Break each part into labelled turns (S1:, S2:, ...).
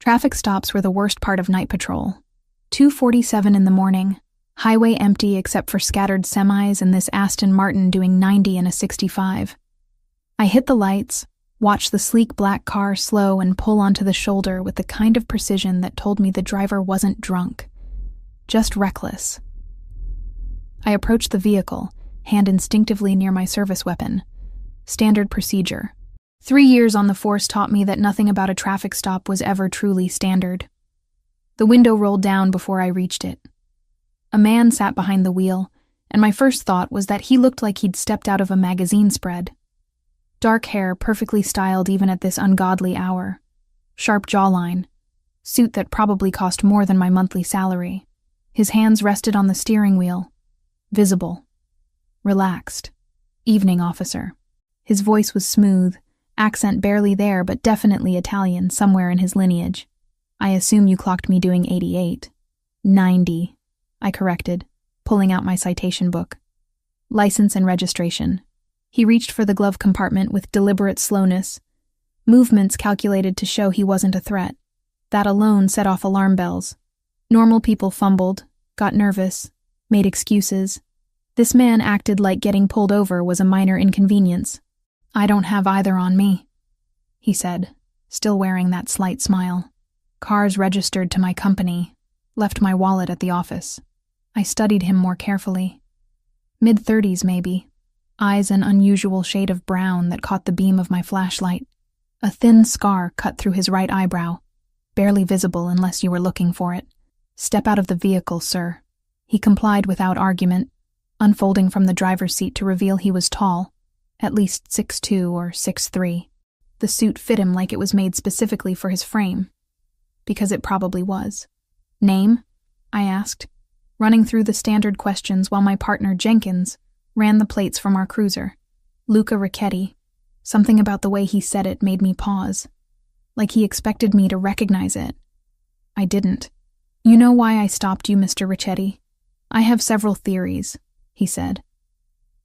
S1: Traffic stops were the worst part of night patrol. 2:47 in the morning, highway empty except for scattered semis and this Aston Martin doing 90 in a 65. I hit the lights, watched the sleek black car slow and pull onto the shoulder with the kind of precision that told me the driver wasn't drunk, just reckless. I approached the vehicle, hand instinctively near my service weapon. Standard procedure. 3 years on the force taught me that nothing about a traffic stop was ever truly standard. The window rolled down before I reached it. A man sat behind the wheel, and my first thought was that he looked like he'd stepped out of a magazine spread. Dark hair, perfectly styled even at this ungodly hour. Sharp jawline. Suit that probably cost more than my monthly salary. His hands rested on the steering wheel. Visible. Relaxed. Evening officer. His voice was smooth, accent barely there but definitely Italian somewhere in his lineage. I assume you clocked me doing 88. 90, I corrected, pulling out my citation book. License and registration. He reached for the glove compartment with deliberate slowness. Movements calculated to show he wasn't a threat. That alone set off alarm bells. Normal people fumbled, got nervous, made excuses. This man acted like getting pulled over was a minor inconvenience. I don't have either on me, he said, still wearing that slight smile. Cars registered to my company, left my wallet at the office. I studied him more carefully. Mid-30s maybe, eyes an unusual shade of brown that caught the beam of my flashlight. A thin scar cut through his right eyebrow, barely visible unless you were looking for it. Step out of the vehicle, sir. He complied without argument, unfolding from the driver's seat to reveal he was tall, at least 6'2" or 6'3". The suit fit him like it was made specifically for his frame. Because it probably was. Name? I asked, running through the standard questions while my partner Jenkins ran the plates from our cruiser. Luca Ricchetti. Something about the way he said it made me pause. Like he expected me to recognize it. I didn't. You know why I stopped you, Mr. Ricchetti? I have several theories, he said.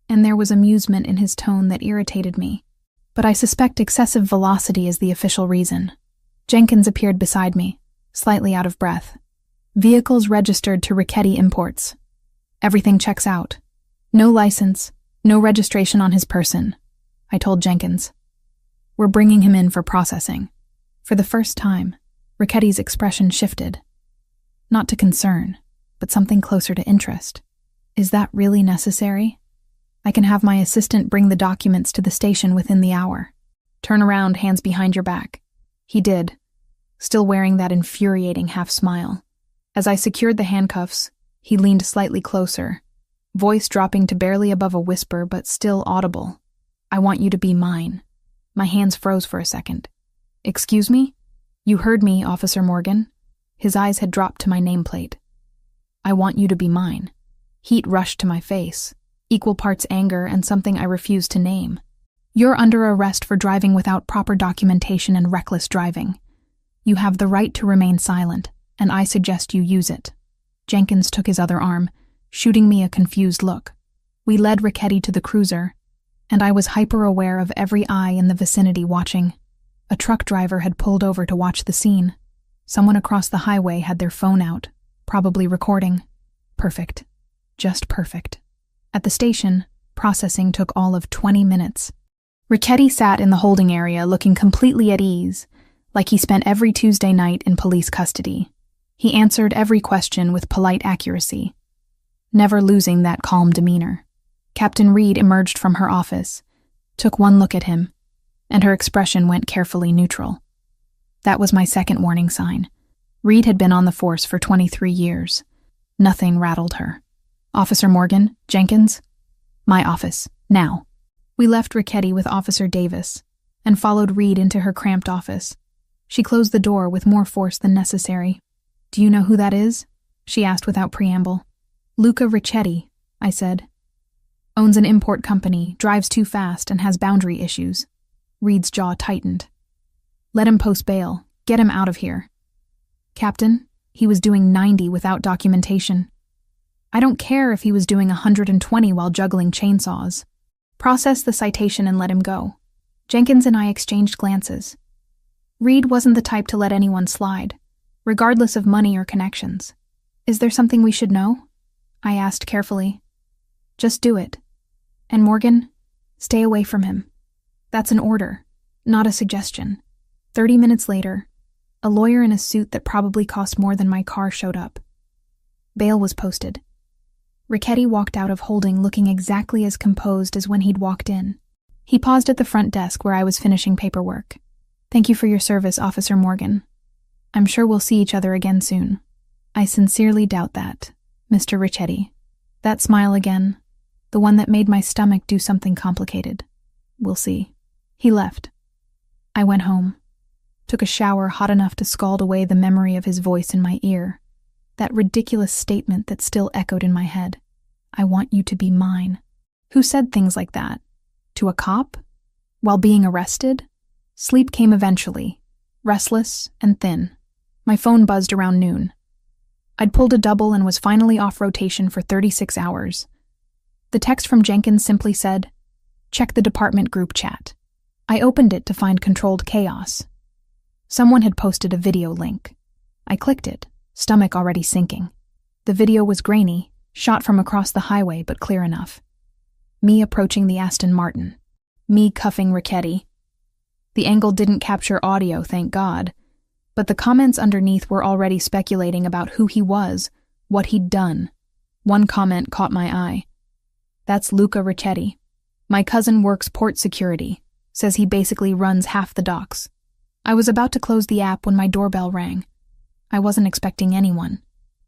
S1: And there was amusement in his tone that irritated me. But I suspect excessive velocity is the official reason. Jenkins appeared beside me, slightly out of breath. Vehicles registered to Ricchetti Imports. Everything checks out. No license, no registration on his person, I told Jenkins. We're bringing him in for processing. For the first time, Ricchetti's expression shifted. Not to concern, but something closer to interest. Is that really necessary? I can have my assistant bring the documents to the station within the hour. Turn around, hands behind your back. He did, still wearing that infuriating half-smile. As I secured the handcuffs, he leaned slightly closer, voice dropping to barely above a whisper but still audible. I want you to be mine. My hands froze for a second. Excuse me? You heard me, Officer Morgan. His eyes had dropped to my nameplate. I want you to be mine. Heat rushed to my face, equal parts anger and something I refused to name. You're under arrest for driving without proper documentation and reckless driving. You have the right to remain silent, and I suggest you use it. Jenkins took his other arm, shooting me a confused look. We led Ricchetti to the cruiser, and I was hyper-aware of every eye in the vicinity watching. A truck driver had pulled over to watch the scene. Someone across the highway had their phone out, probably recording. Perfect. Just perfect. At the station, processing took all of 20 minutes. Ricchetti sat in the holding area looking completely at ease, like he spent every Tuesday night in police custody. He answered every question with polite accuracy, never losing that calm demeanor. Captain Reed emerged from her office, took one look at him, and her expression went carefully neutral. That was my second warning sign. Reed had been on the force for 23 years. Nothing rattled her. Officer Morgan, Jenkins, my office, now. We left Ricchetti with Officer Davis and followed Reed into her cramped office. She closed the door with more force than necessary. Do you know who that is? She asked without preamble. Luca Ricchetti, I said. Owns an import company, drives too fast, and has boundary issues. Reed's jaw tightened. Let him post bail. Get him out of here. Captain, he was doing 90 without documentation. I don't care if he was doing 120 while juggling chainsaws. Process the citation and let him go. Jenkins and I exchanged glances. Reed wasn't the type to let anyone slide, regardless of money or connections. Is there something we should know? I asked carefully. Just do it. And Morgan, stay away from him. That's an order, not a suggestion. 30 minutes later, a lawyer in a suit that probably cost more than my car showed up. Bail was posted. Richetti walked out of holding looking exactly as composed as when he'd walked in. He paused at the front desk where I was finishing paperwork. Thank you for your service, Officer Morgan. I'm sure we'll see each other again soon. I sincerely doubt that, Mr. Richetti. That smile again, the one that made my stomach do something complicated. We'll see. He left. I went home. Took a shower hot enough to scald away the memory of his voice in my ear. That ridiculous statement that still echoed in my head. I want you to be mine. Who said things like that? To a cop? While being arrested? Sleep came eventually, restless and thin. My phone buzzed around noon. I'd pulled a double and was finally off rotation for 36 hours. The text from Jenkins simply said, "Check the department group chat." I opened it to find controlled chaos. Someone had posted a video link. I clicked it, stomach already sinking. The video was grainy, shot from across the highway but clear enough. Me approaching the Aston Martin. Me cuffing Richetti. The angle didn't capture audio, thank God, but the comments underneath were already speculating about who he was, what he'd done. One comment caught my eye. That's Luca Richetti. My cousin works port security, says he basically runs half the docks. I was about to close the app when my doorbell rang. I wasn't expecting anyone.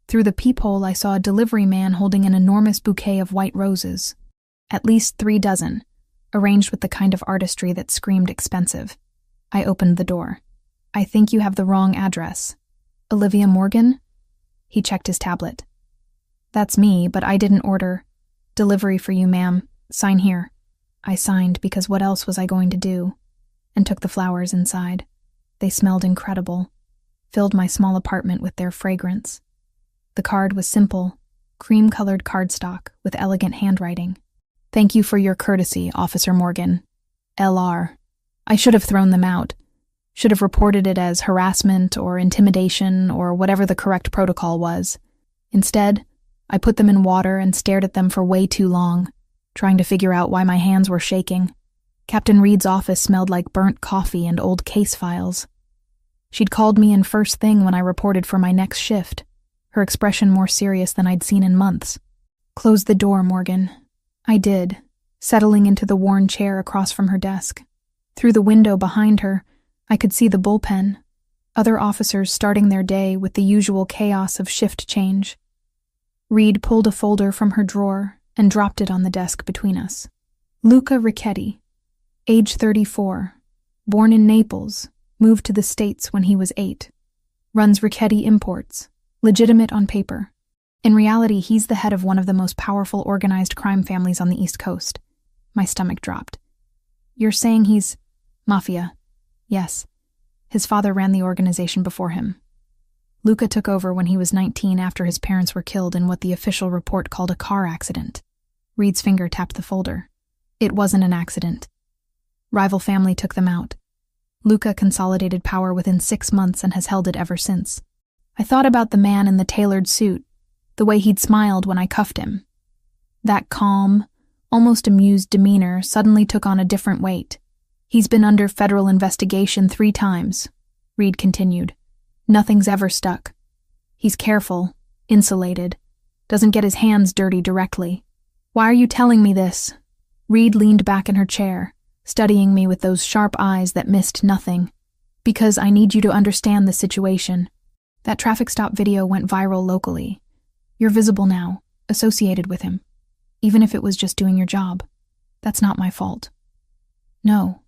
S1: Through the peephole, I saw a delivery man holding an enormous bouquet of white roses. At least 3 dozen, arranged with the kind of artistry that screamed expensive. I opened the door. I think you have the wrong address. Olivia Morgan? He checked his tablet. That's me, but I didn't order. Delivery for you, ma'am. Sign here. I signed because what else was I going to do? And took the flowers inside. They smelled incredible, filled my small apartment with their fragrance. The card was simple, cream-colored cardstock with elegant handwriting. Thank you for your courtesy, Officer Morgan. L.R. I should have thrown them out. Should have reported it as harassment or intimidation or whatever the correct protocol was. Instead, I put them in water and stared at them for way too long, trying to figure out why my hands were shaking. Captain Reed's office smelled like burnt coffee and old case files. She'd called me in first thing when I reported for my next shift, her expression more serious than I'd seen in months. Close the door, Morgan. I did, settling into the worn chair across from her desk. Through the window behind her, I could see the bullpen, other officers starting their day with the usual chaos of shift change. Reed pulled a folder from her drawer and dropped it on the desk between us. Luca Richetti, age 34, born in Naples, moved to the States when he was 8. Runs Richetti Imports, legitimate on paper. In reality, he's the head of one of the most powerful organized crime families on the East Coast. My stomach dropped. You're saying he's Mafia? Yes. His father ran the organization before him. Luca took over when he was 19 after his parents were killed in what the official report called a car accident. Reed's finger tapped the folder. It wasn't an accident. Rival family took them out. Luca consolidated power within 6 months and has held it ever since. I thought about the man in the tailored suit, the way he'd smiled when I cuffed him. That calm, almost amused demeanor suddenly took on a different weight. He's been under federal investigation 3 times, Reed continued. Nothing's ever stuck. He's careful, insulated, doesn't get his hands dirty directly. Why are you telling me this? Reed leaned back in her chair, studying me with those sharp eyes that missed nothing. Because I need you to understand the situation. That traffic stop video went viral locally. You're visible now, associated with him. Even if it was just doing your job. That's not my fault. No,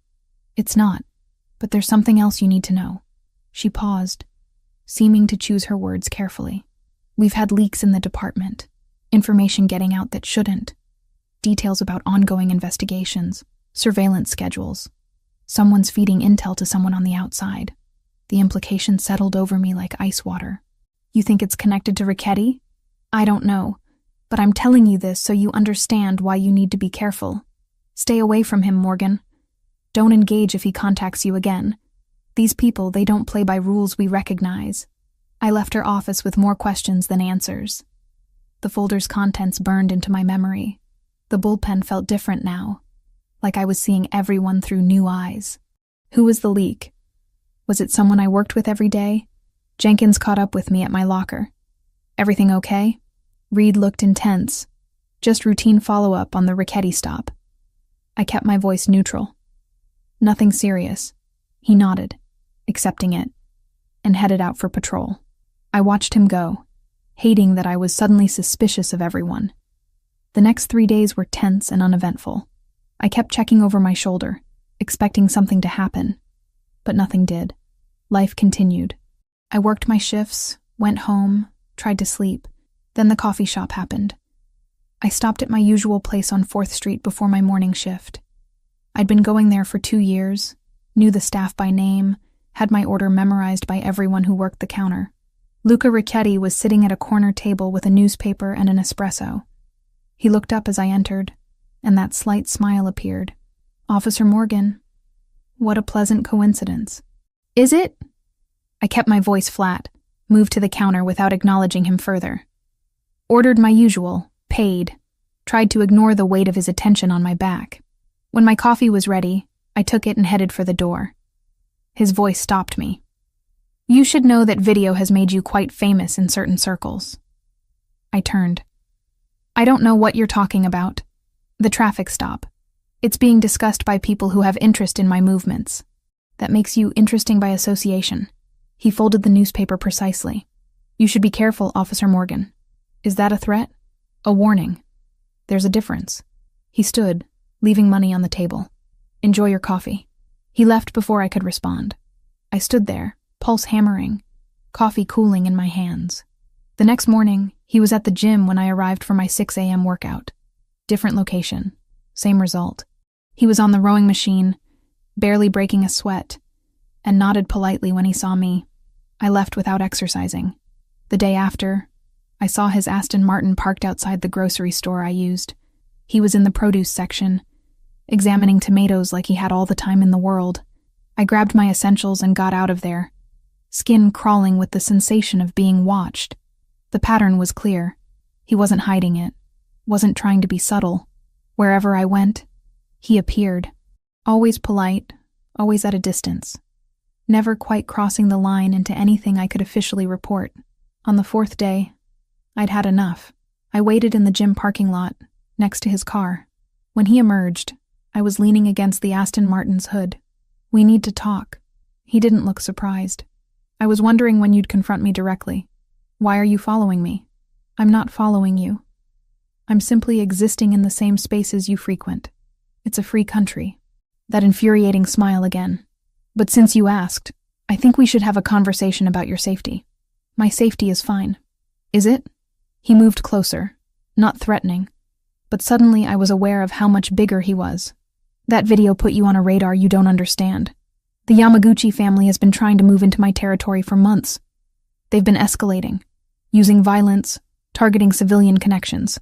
S1: it's not. But there's something else you need to know. She paused, seeming to choose her words carefully. We've had leaks in the department. Information getting out that shouldn't. Details about ongoing investigations. Surveillance schedules. Someone's feeding intel to someone on the outside. The implication settled over me like ice water. You think it's connected to Richetti? I don't know, but I'm telling you this so you understand why you need to be careful. Stay away from him, Morgan. Don't engage if he contacts you again. These people, they don't play by rules we recognize. I left her office with more questions than answers. The folder's contents burned into my memory. The bullpen felt different now, like I was seeing everyone through new eyes. Who was the leak? Was it someone I worked with every day? Jenkins caught up with me at my locker. Everything okay? Reed looked intense. Just routine follow-up on the Richetti stop. I kept my voice neutral. Nothing serious. He nodded, accepting it, and headed out for patrol. I watched him go, hating that I was suddenly suspicious of everyone. The next 3 days were tense and uneventful. I kept checking over my shoulder, expecting something to happen, but nothing did. Life continued. I worked my shifts, went home, tried to sleep. Then the coffee shop happened. I stopped at my usual place on 4th Street before my morning shift. I'd been going there for 2 years, knew the staff by name, had my order memorized by everyone who worked the counter. Luca Richetti was sitting at a corner table with a newspaper and an espresso. He looked up as I entered, and that slight smile appeared. "Officer Morgan, what a pleasant coincidence." "Is it?" I kept my voice flat, moved to the counter without acknowledging him further. Ordered my usual, paid, tried to ignore the weight of his attention on my back. When my coffee was ready, I took it and headed for the door. His voice stopped me. "You should know that video has made you quite famous in certain circles." I turned. "I don't know what you're talking about. The traffic stop. It's being discussed by people who have interest in my movements. That makes you interesting by association." He folded the newspaper precisely. "You should be careful, Officer Morgan." "Is that a threat?" "A warning. There's a difference." He stood, leaving money on the table. "Enjoy your coffee." He left before I could respond. I stood there, pulse hammering, coffee cooling in my hands. The next morning, he was at the gym when I arrived for my 6 a.m. workout. Different location, same result. He was on the rowing machine, barely breaking a sweat, and nodded politely when he saw me. I left without exercising. The day after, I saw his Aston Martin parked outside the grocery store I used. He was in the produce section, examining tomatoes like he had all the time in the world. I grabbed my essentials and got out of there, skin crawling with the sensation of being watched. The pattern was clear. He wasn't hiding it, wasn't trying to be subtle. Wherever I went, he appeared. Always polite, always at a distance. Never quite crossing the line into anything I could officially report. On the 4th day, I'd had enough. I waited in the gym parking lot, next to his car. When he emerged, I was leaning against the Aston Martin's hood. "We need to talk." He didn't look surprised. "I was wondering when you'd confront me directly. Why are you following me?" "I'm not following you. I'm simply existing in the same spaces you frequent. It's a free country." That infuriating smile again. "But since you asked, I think we should have a conversation about your safety." "My safety is fine." "Is it?" He moved closer, not threatening, but suddenly I was aware of how much bigger he was. "That video put you on a radar you don't understand. The Yamaguchi family has been trying to move into my territory for months. They've been escalating, using violence, targeting civilian connections.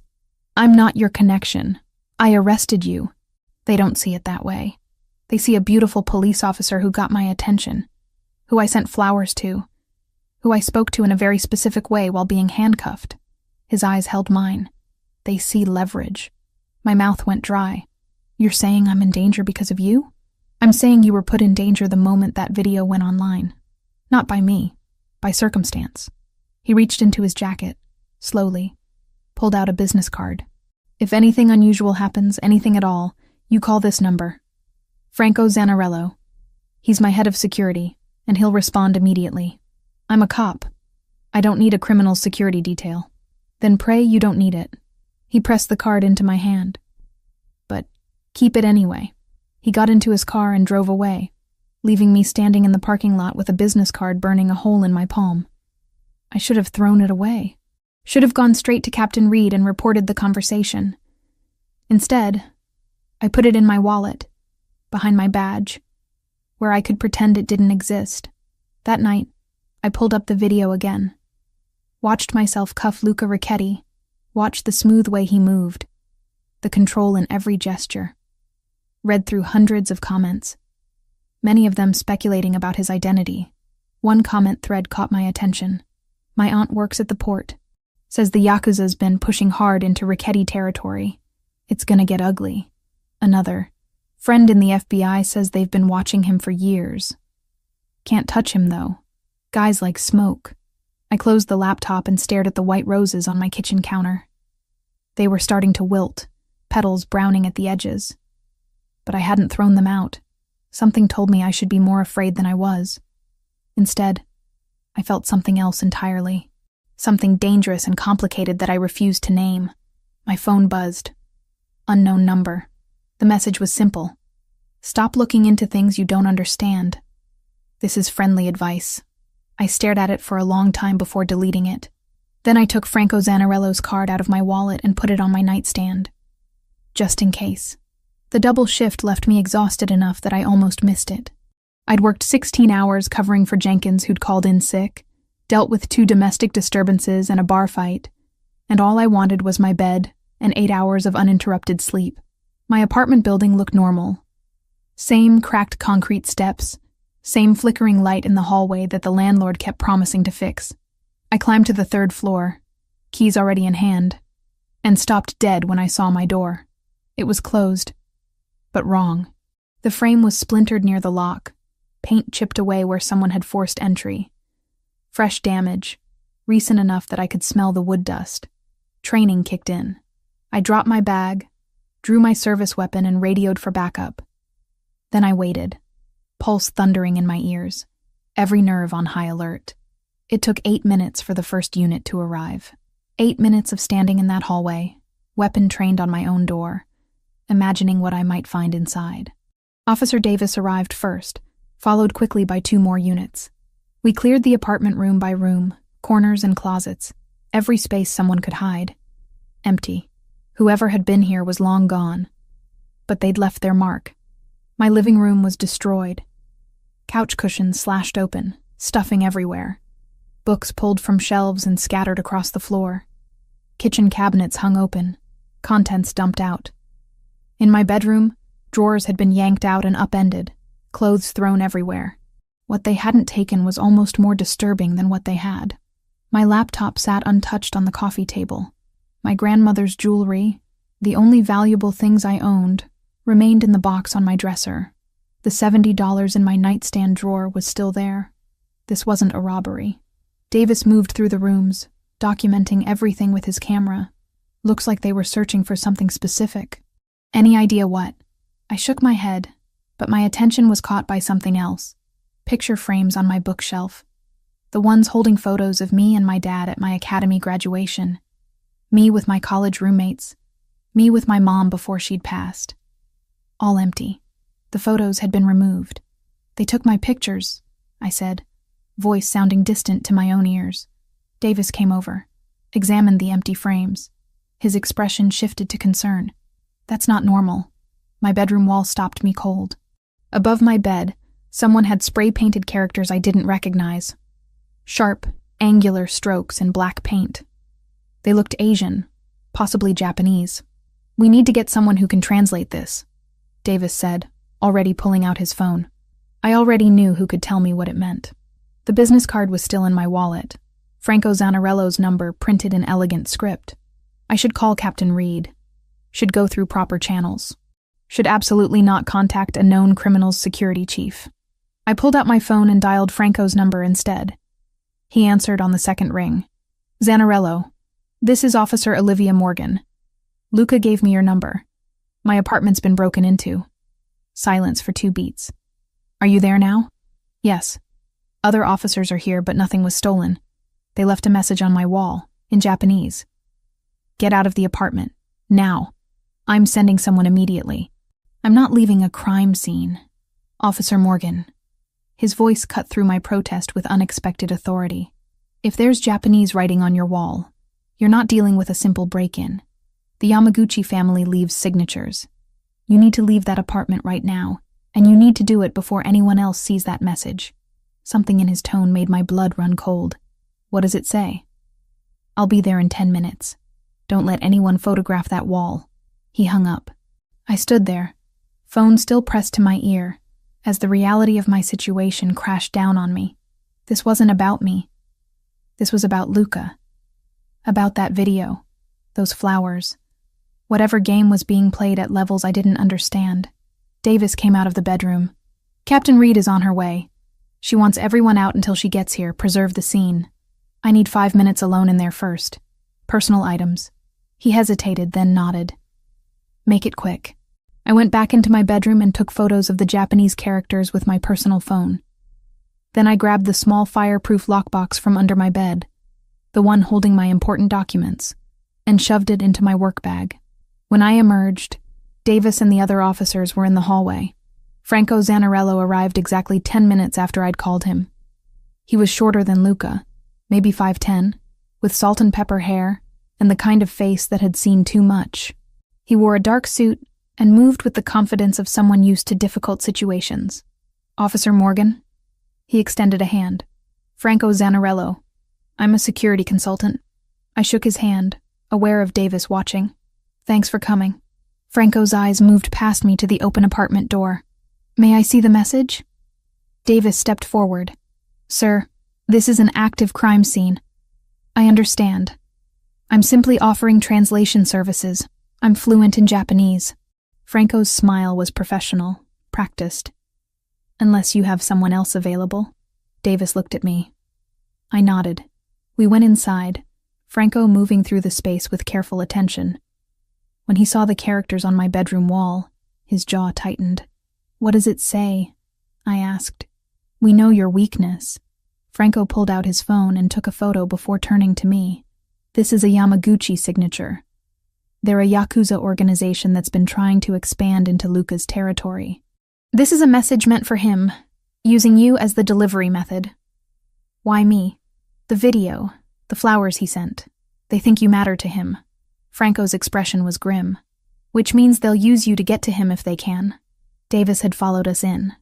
S1: I'm not your connection. I arrested you." They don't see it that way. They see a beautiful police officer who got my attention, who I sent flowers to, who I spoke to in a very specific way while being handcuffed. His eyes held mine. They see leverage. My mouth went dry. "You're saying I'm in danger because of you?" "I'm saying you were put in danger the moment that video went online. Not by me, by circumstance." He reached into his jacket, slowly, pulled out a business card. "If anything unusual happens, anything at all, you call this number. Franco Zanarello. He's my head of security, and he'll respond immediately. I'm a cop. I don't need a criminal security detail." "Then pray you don't need it." He pressed the card into my hand. "But keep it anyway." He got into his car and drove away, leaving me standing in the parking lot with a business card burning a hole in my palm. I should have thrown it away. Should have gone straight to Captain Reed and reported the conversation. Instead, I put it in my wallet, behind my badge, where I could pretend it didn't exist. That night, I pulled up the video again. Watched myself cuff Luca Richetti, watched the smooth way he moved, the control in every gesture. Read through hundreds of comments. many of them speculating about his identity. One comment thread caught my attention. "My aunt works at the port. Says the Yakuza's been pushing hard into Richetti territory. It's gonna get ugly." Another, "Friend in the FBI says they've been watching him for years. Can't touch him, though. Guys like smoke." I closed the laptop and stared at the white roses on my kitchen counter. They were starting to wilt, petals browning at the edges. But I hadn't thrown them out. Something told me I should be more afraid than I was. Instead, I felt something else entirely. Something dangerous and complicated that I refused to name. My phone buzzed. Unknown number. The message was simple. "Stop looking into things you don't understand. This is friendly advice." I stared at it for a long time before deleting it. Then I took Franco Zanarello's card out of my wallet and put it on my nightstand. Just in case. The double shift left me exhausted enough that I almost missed it. I'd worked 16 hours covering for Jenkins, who'd called in sick, dealt with 2 domestic disturbances and a bar fight, and all I wanted was my bed and 8 hours of uninterrupted sleep. My apartment building looked normal. Same cracked concrete steps, same flickering light in the hallway that the landlord kept promising to fix. I climbed to the 3rd floor, keys already in hand, and stopped dead when I saw my door. It was closed, but wrong. The frame was splintered near the lock, paint chipped away where someone had forced entry. Fresh damage, recent enough that I could smell the wood dust. Training kicked in. I dropped my bag, drew my service weapon, and radioed for backup. Then I waited, pulse thundering in my ears, every nerve on high alert. It took 8 minutes for the first unit to arrive. 8 minutes of standing in that hallway, weapon trained on my own door, imagining what I might find inside. Officer Davis arrived first, followed quickly by 2 more units. We cleared the apartment room by room, corners and closets, every space someone could hide. Empty. Whoever had been here was long gone. But they'd left their mark. My living room was destroyed. Couch cushions slashed open, stuffing everywhere. Books pulled from shelves and scattered across the floor. Kitchen cabinets hung open, contents dumped out. In my bedroom, drawers had been yanked out and upended, clothes thrown everywhere. What they hadn't taken was almost more disturbing than what they had. My laptop sat untouched on the coffee table. My grandmother's jewelry, the only valuable things I owned, remained in the box on my dresser. The $70 in my nightstand drawer was still there. This wasn't a robbery. Davis moved through the rooms, documenting everything with his camera. Looks like they were searching for something specific. Any idea what? I shook my head, but my attention was caught by something else. Picture frames on my bookshelf. The ones holding photos of me and my dad at my academy graduation. Me with my college roommates. Me with my mom before she'd passed. All empty. The photos had been removed. "They took my pictures," I said, voice sounding distant to my own ears. Davis came over, examined the empty frames. His expression shifted to concern. "That's not normal." My bedroom wall stopped me cold. Above my bed, someone had spray-painted characters I didn't recognize. Sharp, angular strokes in black paint. They looked Asian, possibly Japanese. "We need to get someone who can translate this," Davis said, already pulling out his phone. I already knew who could tell me what it meant. The business card was still in my wallet, Franco Zanarello's number printed in elegant script. I should call Captain Reed. Should go through proper channels. Should absolutely not contact a known criminal's security chief. I pulled out my phone and dialed Franco's number instead. He answered on the second ring. "Zanarello, this is Officer Olivia Morgan. Luca gave me your number. My apartment's been broken into." Silence for 2 beats. "Are you there now?" "Yes. Other officers are here, but nothing was stolen. They left a message on my wall, in Japanese. Get out of the apartment. Now. I'm sending someone immediately. I'm not leaving a crime scene. Officer Morgan." His voice cut through my protest with unexpected authority. "If there's Japanese writing on your wall, you're not dealing with a simple break-in. The Yamaguchi family leaves signatures. You need to leave that apartment right now, and you need to do it before anyone else sees that message." Something in his tone made my blood run cold. "What does it say?" "I'll be there in 10 minutes. Don't let anyone photograph that wall." He hung up. I stood there, phone still pressed to my ear, as the reality of my situation crashed down on me. This wasn't about me. This was about Luca. About that video. Those flowers. Whatever game was being played at levels I didn't understand. Davis came out of the bedroom. "Captain Reed is on her way. She wants everyone out until she gets here. Preserve the scene. I need 5 minutes alone in there first. Personal items." He hesitated, then nodded. "Make it quick." I went back into my bedroom and took photos of the Japanese characters with my personal phone. Then I grabbed the small fireproof lockbox from under my bed, the one holding my important documents, and shoved it into my work bag. When I emerged, Davis and the other officers were in the hallway. Franco Zanarello arrived exactly 10 minutes after I'd called him. He was shorter than Luca, maybe 5'10", with salt and pepper hair and the kind of face that had seen too much. He wore a dark suit and moved with the confidence of someone used to difficult situations. "Officer Morgan?" He extended a hand. "Franco Zanarello. I'm a security consultant." I shook his hand, aware of Davis watching. "Thanks for coming." Franco's eyes moved past me to the open apartment door. "May I see the message?" Davis stepped forward. "Sir, this is an active crime scene. I understand. I'm simply offering translation services. I'm fluent in Japanese." Franco's smile was professional, practiced. "Unless you have someone else available?" Davis looked at me. I nodded. We went inside, Franco moving through the space with careful attention. When he saw the characters on my bedroom wall, his jaw tightened. "What does it say?" I asked. "We know your weakness." Franco pulled out his phone and took a photo before turning to me. "This is a Yamaguchi signature. They're a Yakuza organization that's been trying to expand into Luca's territory. This is a message meant for him, using you as the delivery method." "Why me?" "The video, the flowers he sent. They think you matter to him." Franco's expression was grim. "Which means they'll use you to get to him if they can." Davis had followed us in.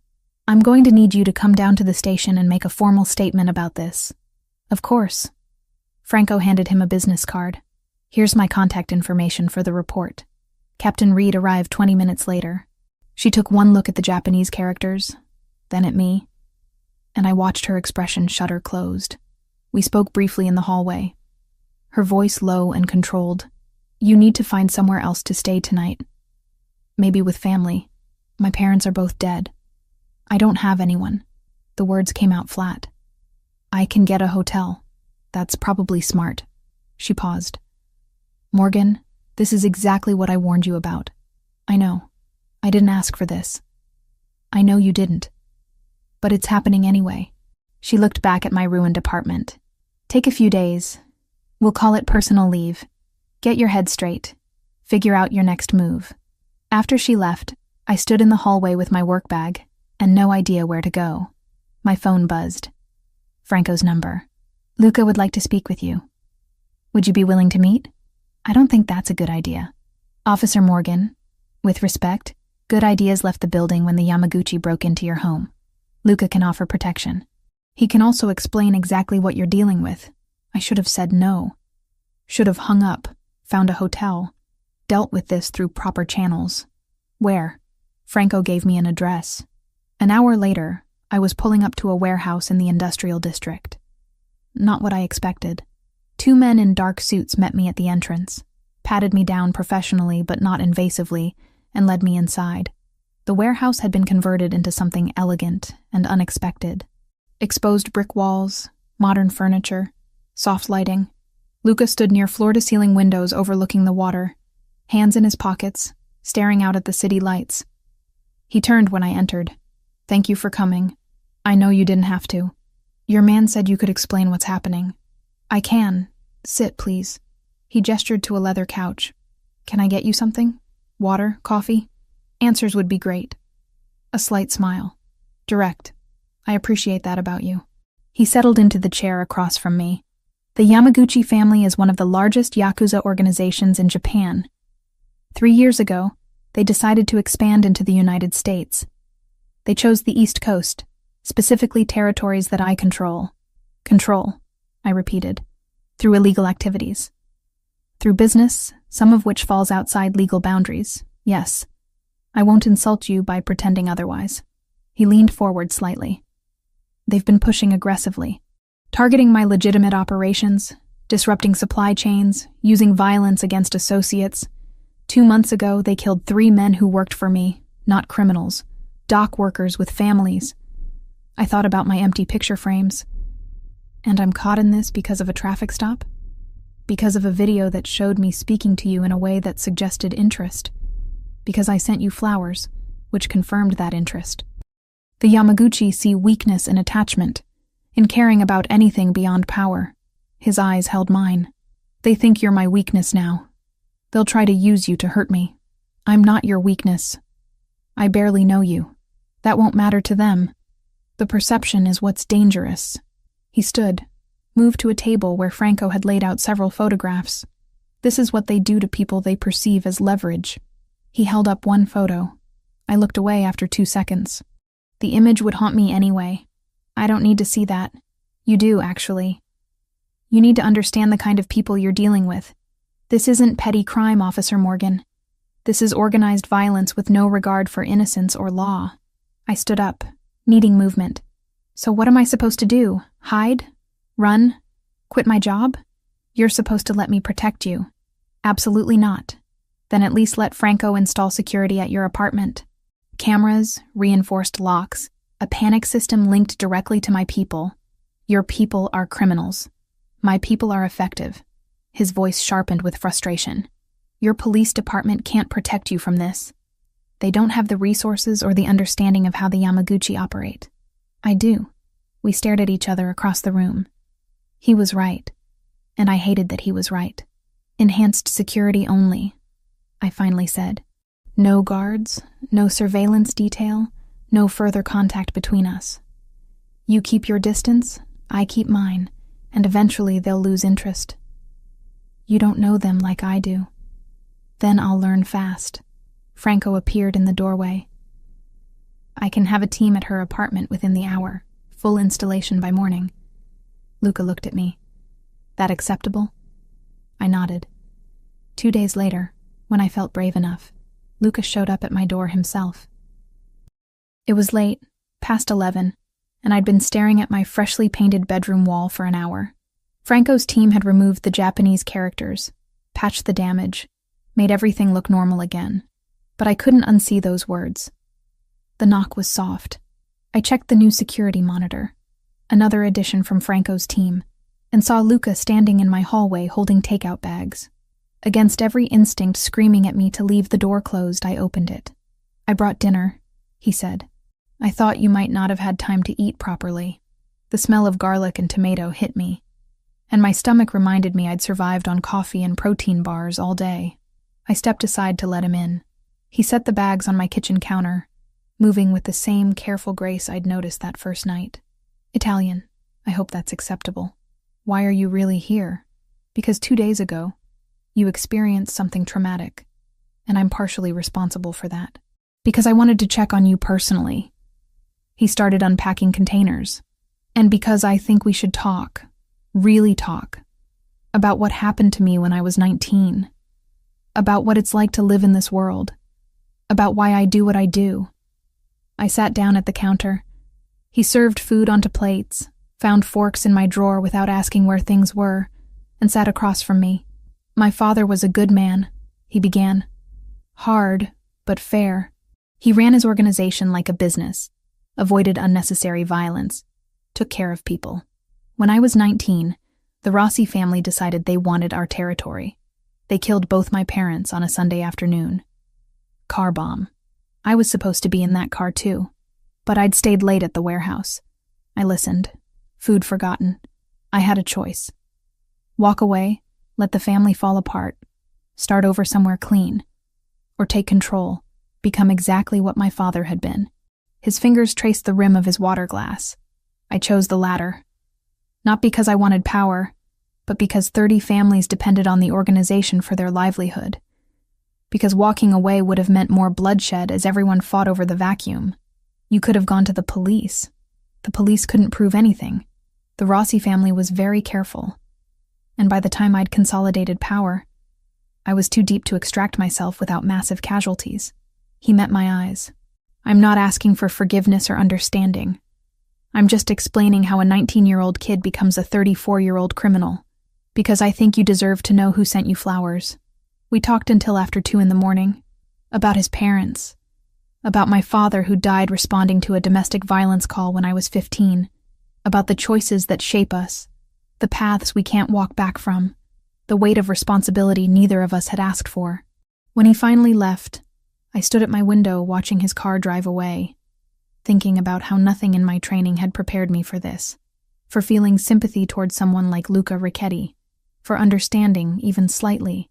S1: "I'm going to need you to come down to the station and make a formal statement about this." "Of course." Franco handed him a business card. "Here's my contact information for the report." Captain Reed arrived 20 minutes later. She took one look at the Japanese characters, then at me, and I watched her expression shutter closed. We spoke briefly in the hallway. Her voice low and controlled. "You need to find somewhere else to stay tonight. Maybe with family. My parents are both dead. I don't have anyone." The words came out flat. "I can get a hotel. That's probably smart." She paused. "Morgan, this is exactly what I warned you about. I know. I didn't ask for this. I know you didn't. But it's happening anyway." She looked back at my ruined apartment. "Take a few days. We'll call it personal leave. Get your head straight. Figure out your next move." After she left, I stood in the hallway with my work bag and no idea where to go. My phone buzzed. Franco's number. "Luca would like to speak with you. Would you be willing to meet?" "I don't think that's a good idea." "Officer Morgan, with respect, good ideas left the building when the Yamaguchi broke into your home. Luca can offer protection. He can also explain exactly what you're dealing with." I should have said no. Should have hung up, found a hotel, dealt with this through proper channels. Where? Franco gave me an address. An hour later, I was pulling up to a warehouse in the industrial district. Not what I expected. 2 men in dark suits met me at the entrance, patted me down professionally but not invasively, and led me inside. The warehouse had been converted into something elegant and unexpected. Exposed brick walls, modern furniture, soft lighting. Luca stood near floor-to-ceiling windows overlooking the water, hands in his pockets, staring out at the city lights. He turned when I entered. "Thank you for coming. I know you didn't have to. Your man said you could explain what's happening." "I can. Sit, please." He gestured to a leather couch. "Can I get you something? Water? Coffee?" "Answers would be great." A slight smile. "Direct. I appreciate that about you." He settled into the chair across from me. The Yamaguchi family is one of the largest Yakuza organizations in Japan. 3 years ago, they decided to expand into the United States. They chose the East Coast, specifically territories that I control. Control, I repeated, through illegal activities. Through business, some of which falls outside legal boundaries, yes. I won't insult you by pretending otherwise. He leaned forward slightly. They've been pushing aggressively, targeting my legitimate operations, disrupting supply chains, using violence against associates. 2 months ago, they killed 3 men who worked for me, not criminals, dock workers with families. I thought about my empty picture frames. And I'm caught in this because of a traffic stop? Because of a video that showed me speaking to you in a way that suggested interest? Because I sent you flowers, which confirmed that interest? The Yamaguchi see weakness in attachment, in caring about anything beyond power. His eyes held mine. They think you're my weakness now. They'll try to use you to hurt me. I'm not your weakness. I barely know you. That won't matter to them. The perception is what's dangerous. He stood, moved to a table where Franco had laid out several photographs. This is what they do to people they perceive as leverage. He held up one photo. I looked away after 2 seconds. The image would haunt me anyway. I don't need to see that. You do, actually. You need to understand the kind of people you're dealing with. This isn't petty crime, Officer Morgan. This is organized violence with no regard for innocence or law. I stood up, needing movement. So what am I supposed to do? Hide? Run? Quit my job? You're supposed to let me protect you. Absolutely not. Then at least let Franco install security at your apartment. Cameras, reinforced locks, a panic system linked directly to my people. Your people are criminals. My people are effective. His voice sharpened with frustration. Your police department can't protect you from this. They don't have the resources or the understanding of how the Yamaguchi operate. I do. We stared at each other across the room. He was right. And I hated that he was right. Enhanced security only, I finally said. No guards, no surveillance detail, no further contact between us. You keep your distance, I keep mine, and eventually they'll lose interest. You don't know them like I do. Then I'll learn fast. Franco appeared in the doorway. I can have a team at her apartment within the hour, full installation by morning. Luca looked at me. That acceptable? I nodded. 2 days later, when I felt brave enough, Luca showed up at my door himself. It was late, past 11, and I'd been staring at my freshly painted bedroom wall for an hour. Franco's team had removed the Japanese characters, patched the damage, made everything look normal again. But I couldn't unsee those words. The knock was soft. I checked the new security monitor, another addition from Franco's team, and saw Luca standing in my hallway holding takeout bags. Against every instinct screaming at me to leave the door closed, I opened it. I brought dinner, he said. I thought you might not have had time to eat properly. The smell of garlic and tomato hit me, and my stomach reminded me I'd survived on coffee and protein bars all day. I stepped aside to let him in. He set the bags on my kitchen counter, moving with the same careful grace I'd noticed that first night. Italian, I hope that's acceptable. Why are you really here? Because 2 days ago, you experienced something traumatic, and I'm partially responsible for that. Because I wanted to check on you personally. He started unpacking containers. And because I think we should talk, really talk, about what happened to me when I was 19. About what it's like to live in this world. About why I do what I do. I sat down at the counter. He served food onto plates, found forks in my drawer without asking where things were, and sat across from me. My father was a good man, he began. Hard, but fair. He ran his organization like a business, avoided unnecessary violence, took care of people. When I was 19, the Rossi family decided they wanted our territory. They killed both my parents on a Sunday afternoon. Car bomb. I was supposed to be in that car too, but I'd stayed late at the warehouse. I listened. Food forgotten. I had a choice. Walk away, let the family fall apart, start over somewhere clean, or take control, become exactly what my father had been. His fingers traced the rim of his water glass. I chose the latter. Not because I wanted power, but because 30 families depended on the organization for their livelihood. Because walking away would have meant more bloodshed as everyone fought over the vacuum. You could have gone to the police. The police couldn't prove anything. The Rossi family was very careful. And by the time I'd consolidated power, I was too deep to extract myself without massive casualties. He met my eyes. I'm not asking for forgiveness or understanding. I'm just explaining how a 19-year-old kid becomes a 34-year-old criminal, because I think you deserve to know who sent you flowers. We talked until after 2 a.m, about his parents, about my father who died responding to a domestic violence call when I was 15, about the choices that shape us, the paths we can't walk back from, the weight of responsibility neither of us had asked for. When he finally left, I stood at my window watching his car drive away, thinking about how nothing in my training had prepared me for this, for feeling sympathy towards someone like Luca Ricchetti, for understanding, even slightly,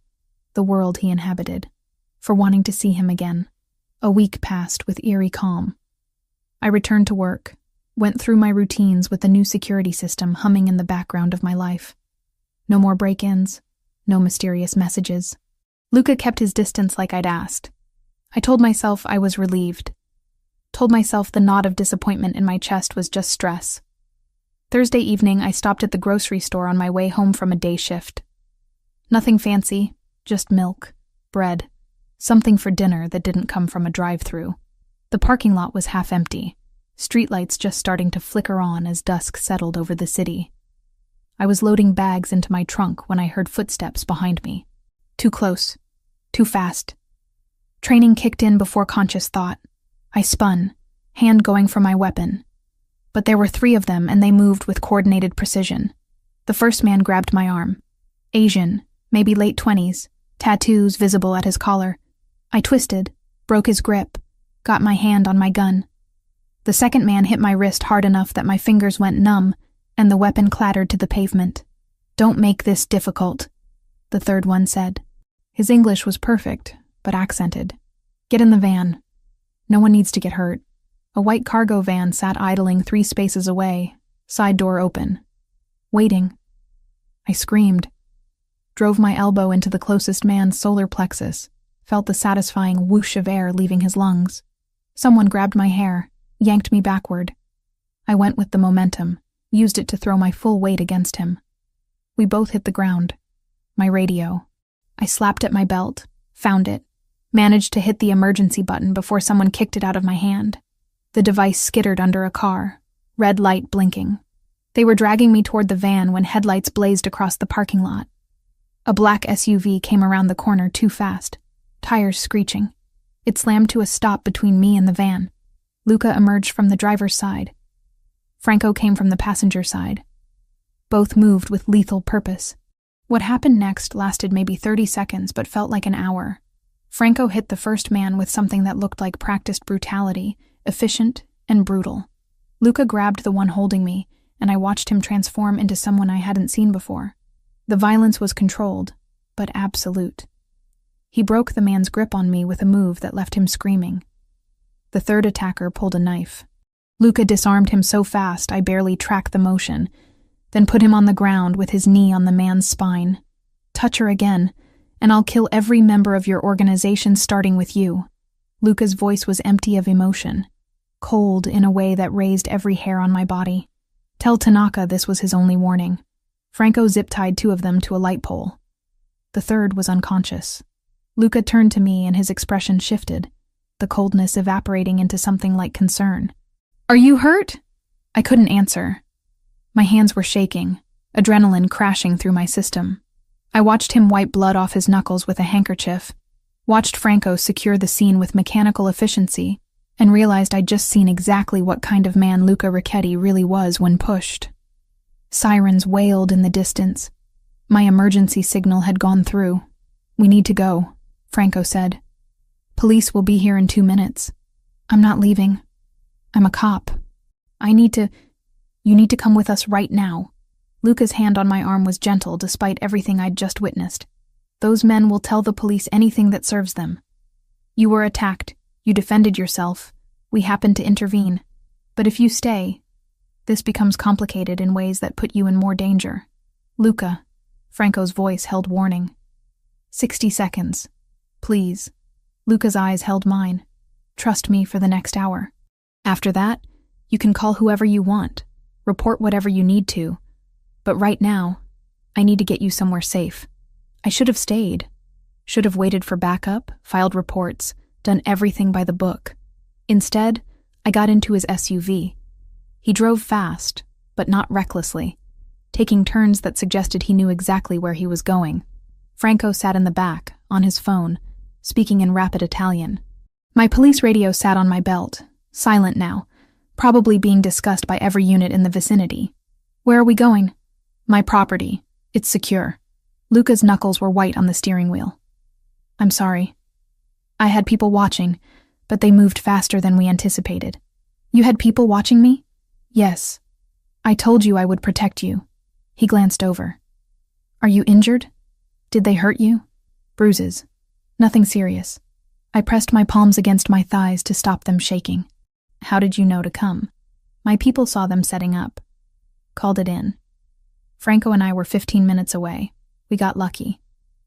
S1: the world he inhabited, for wanting to see him again. A week passed with eerie calm. I returned to work, went through my routines with the new security system humming in the background of my life. No more break-ins, no mysterious messages. Luca kept his distance like I'd asked. I told myself I was relieved. Told myself the knot of disappointment in my chest was just stress. Thursday evening, I stopped at the grocery store on my way home from a day shift. Nothing fancy, just milk, bread, something for dinner that didn't come from a drive-thru. The parking lot was half empty, streetlights just starting to flicker on as dusk settled over the city. I was loading bags into my trunk when I heard footsteps behind me. Too close, too fast. Training kicked in before conscious thought. I spun, hand going for my weapon. But there were 3 of them, and they moved with coordinated precision. The first man grabbed my arm. Asian, maybe late 20s, tattoos visible at his collar. I twisted, broke his grip, got my hand on my gun. The second man hit my wrist hard enough that my fingers went numb, and the weapon clattered to the pavement. "Don't make this difficult," the third one said. His English was perfect, but accented. "Get in the van. No one needs to get hurt." A white cargo van sat idling 3 spaces away, side door open. Waiting. I screamed. Drove my elbow into the closest man's solar plexus, felt the satisfying whoosh of air leaving his lungs. Someone grabbed my hair, yanked me backward. I went with the momentum, used it to throw my full weight against him. We both hit the ground. My radio. I slapped at my belt, found it, managed to hit the emergency button before someone kicked it out of my hand. The device skittered under a car, red light blinking. They were dragging me toward the van when headlights blazed across the parking lot. A black SUV came around the corner too fast, tires screeching. It slammed to a stop between me and the van. Luca emerged from the driver's side. Franco came from the passenger side. Both moved with lethal purpose. What happened next lasted maybe 30 seconds but felt like an hour. Franco hit the first man with something that looked like practiced brutality, efficient and brutal. Luca grabbed the one holding me, and I watched him transform into someone I hadn't seen before. The violence was controlled, but absolute. He broke the man's grip on me with a move that left him screaming. The third attacker pulled a knife. Luca disarmed him so fast I barely tracked the motion, then put him on the ground with his knee on the man's spine. "Touch her again, and I'll kill every member of your organization starting with you." Luca's voice was empty of emotion, cold in a way that raised every hair on my body. Tell Tanaka this was his only warning. Franco zip-tied 2 of them to a light pole. The third was unconscious. Luca turned to me and his expression shifted, the coldness evaporating into something like concern. "Are you hurt?" I couldn't answer. My hands were shaking, adrenaline crashing through my system. I watched him wipe blood off his knuckles with a handkerchief, watched Franco secure the scene with mechanical efficiency, and realized I'd just seen exactly what kind of man Luca Ricchetti really was when pushed. Sirens wailed in the distance. My emergency signal had gone through. "We need to go," Franco said. "Police will be here in 2 minutes. I'm not leaving. I'm a cop. You need to come with us right now." Luca's hand on my arm was gentle despite everything I'd just witnessed. "Those men will tell the police anything that serves them. You were attacked. You defended yourself. We happened to intervene. But if you stay, this becomes complicated in ways that put you in more danger." "Luca," Franco's voice held warning. 60 seconds. Please." Luca's eyes held mine. "Trust me for the next hour. After that, you can call whoever you want, report whatever you need to. But right now, I need to get you somewhere safe. I should have stayed. Should have waited for backup, filed reports, done everything by the book. Instead, I got into his SUV. He drove fast, but not recklessly, taking turns that suggested he knew exactly where he was going. Franco sat in the back, on his phone, speaking in rapid Italian. My police radio sat on my belt, silent now, probably being discussed by every unit in the vicinity. Where are we going? My property. It's secure. Luca's knuckles were white on the steering wheel. I'm sorry. I had people watching, but they moved faster than we anticipated. You had people watching me? Yes. I told you I would protect you. He glanced over. Are you injured? Did they hurt you? Bruises. Nothing serious. I pressed my palms against my thighs to stop them shaking. How did you know to come? My people saw them setting up. Called it in. Franco and I were 15 minutes away. We got lucky.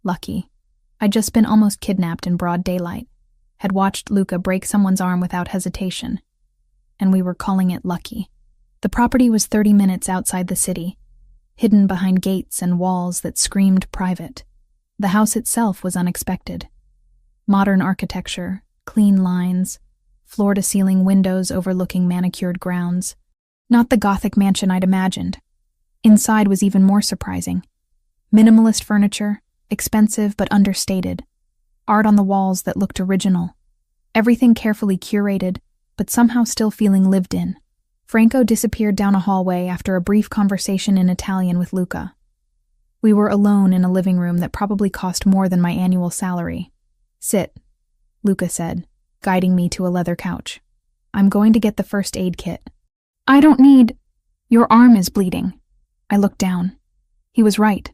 S1: Lucky. I'd just been almost kidnapped in broad daylight. Had watched Luca break someone's arm without hesitation. And we were calling it lucky. The property was 30 minutes outside the city, hidden behind gates and walls that screamed private. The house itself was unexpected. Modern architecture, clean lines, floor-to-ceiling windows overlooking manicured grounds. Not the Gothic mansion I'd imagined. Inside was even more surprising. Minimalist furniture, expensive but understated. Art on the walls that looked original. Everything carefully curated, but somehow still feeling lived in. Franco disappeared down a hallway after a brief conversation in Italian with Luca. We were alone in a living room that probably cost more than my annual salary. Sit, Luca said, guiding me to a leather couch. I'm going to get the first aid kit. I don't need... Your arm is bleeding. I looked down. He was right.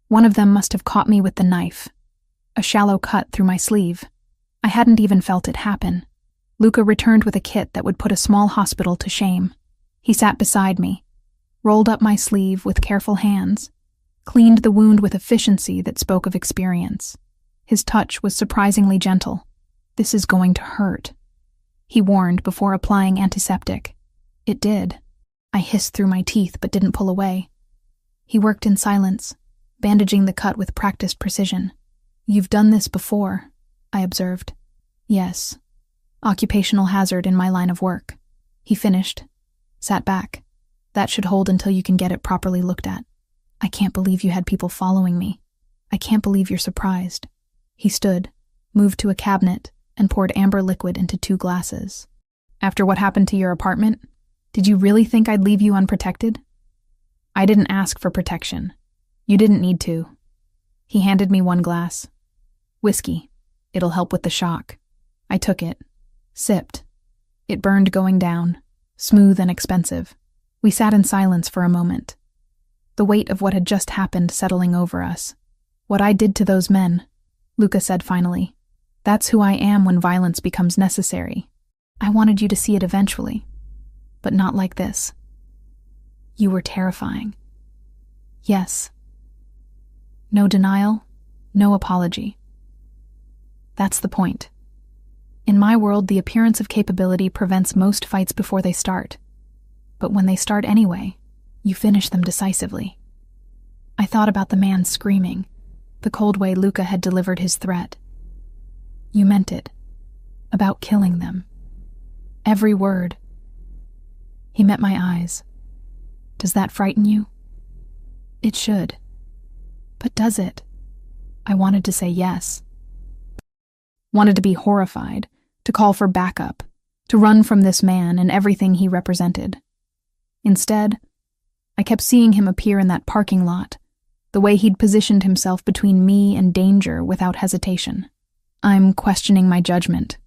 S1: One of them must have caught me with the knife. A shallow cut through my sleeve. I hadn't even felt it happen. Luca returned with a kit that would put a small hospital to shame. He sat beside me, rolled up my sleeve with careful hands, cleaned the wound with efficiency that spoke of experience. His touch was surprisingly gentle. This is going to hurt, he warned before applying antiseptic. It did. I hissed through my teeth but didn't pull away. He worked in silence, bandaging the cut with practiced precision. You've done this before, I observed. Yes. Occupational hazard in my line of work. He finished, sat back. That should hold until you can get it properly looked at. I can't believe you had people following me. I can't believe you're surprised. He stood, moved to a cabinet, and poured amber liquid into 2 glasses. After what happened to your apartment, did you really think I'd leave you unprotected? I didn't ask for protection. You didn't need to. He handed me 1 glass. Whiskey. It'll help with the shock. I took it. Sipped. It burned going down, smooth and expensive. We sat in silence for a moment. The weight of what had just happened settling over us. What I did to those men, Luca said finally. That's who I am when violence becomes necessary. I wanted you to see it eventually, but not like this. You were terrifying. Yes. No denial, no apology. That's the point. In my world, the appearance of capability prevents most fights before they start. But when they start anyway, you finish them decisively. I thought about the man screaming, the cold way Luca had delivered his threat. You meant it. About killing them. Every word. He met my eyes. Does that frighten you? It should. But does it? I wanted to say yes. Wanted to be horrified, to call for backup, to run from this man and everything he represented. Instead, I kept seeing him appear in that parking lot, the way he'd positioned himself between me and danger without hesitation. I'm questioning my judgment,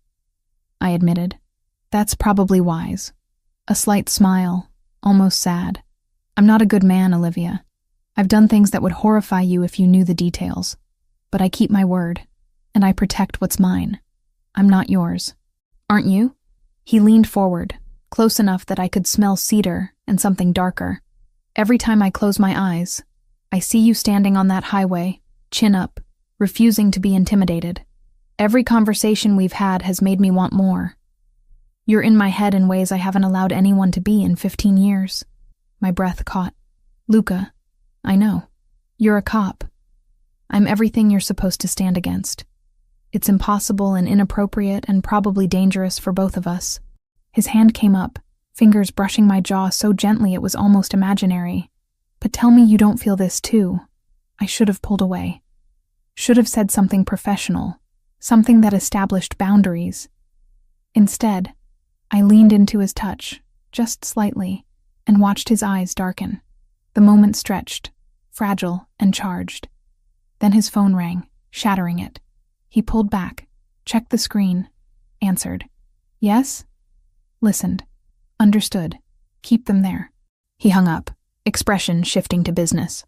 S1: I admitted. That's probably wise. A slight smile, almost sad. I'm not a good man, Olivia. I've done things that would horrify you if you knew the details. But I keep my word, and I protect what's mine. I'm not yours. Aren't you? He leaned forward, close enough that I could smell cedar and something darker. Every time I close my eyes, I see you standing on that highway, chin up, refusing to be intimidated. Every conversation we've had has made me want more. You're in my head in ways I haven't allowed anyone to be in 15 years. My breath caught. Luca, I know. You're a cop. I'm everything you're supposed to stand against. It's impossible and inappropriate and probably dangerous for both of us. His hand came up, fingers brushing my jaw so gently it was almost imaginary. But tell me you don't feel this too. I should have pulled away. Should have said something professional, something that established boundaries. Instead, I leaned into his touch, just slightly, and watched his eyes darken. The moment stretched, fragile and charged. Then his phone rang, shattering it. He pulled back, checked the screen, answered. Yes? Listened. Understood. Keep them there. He hung up, expression shifting to business.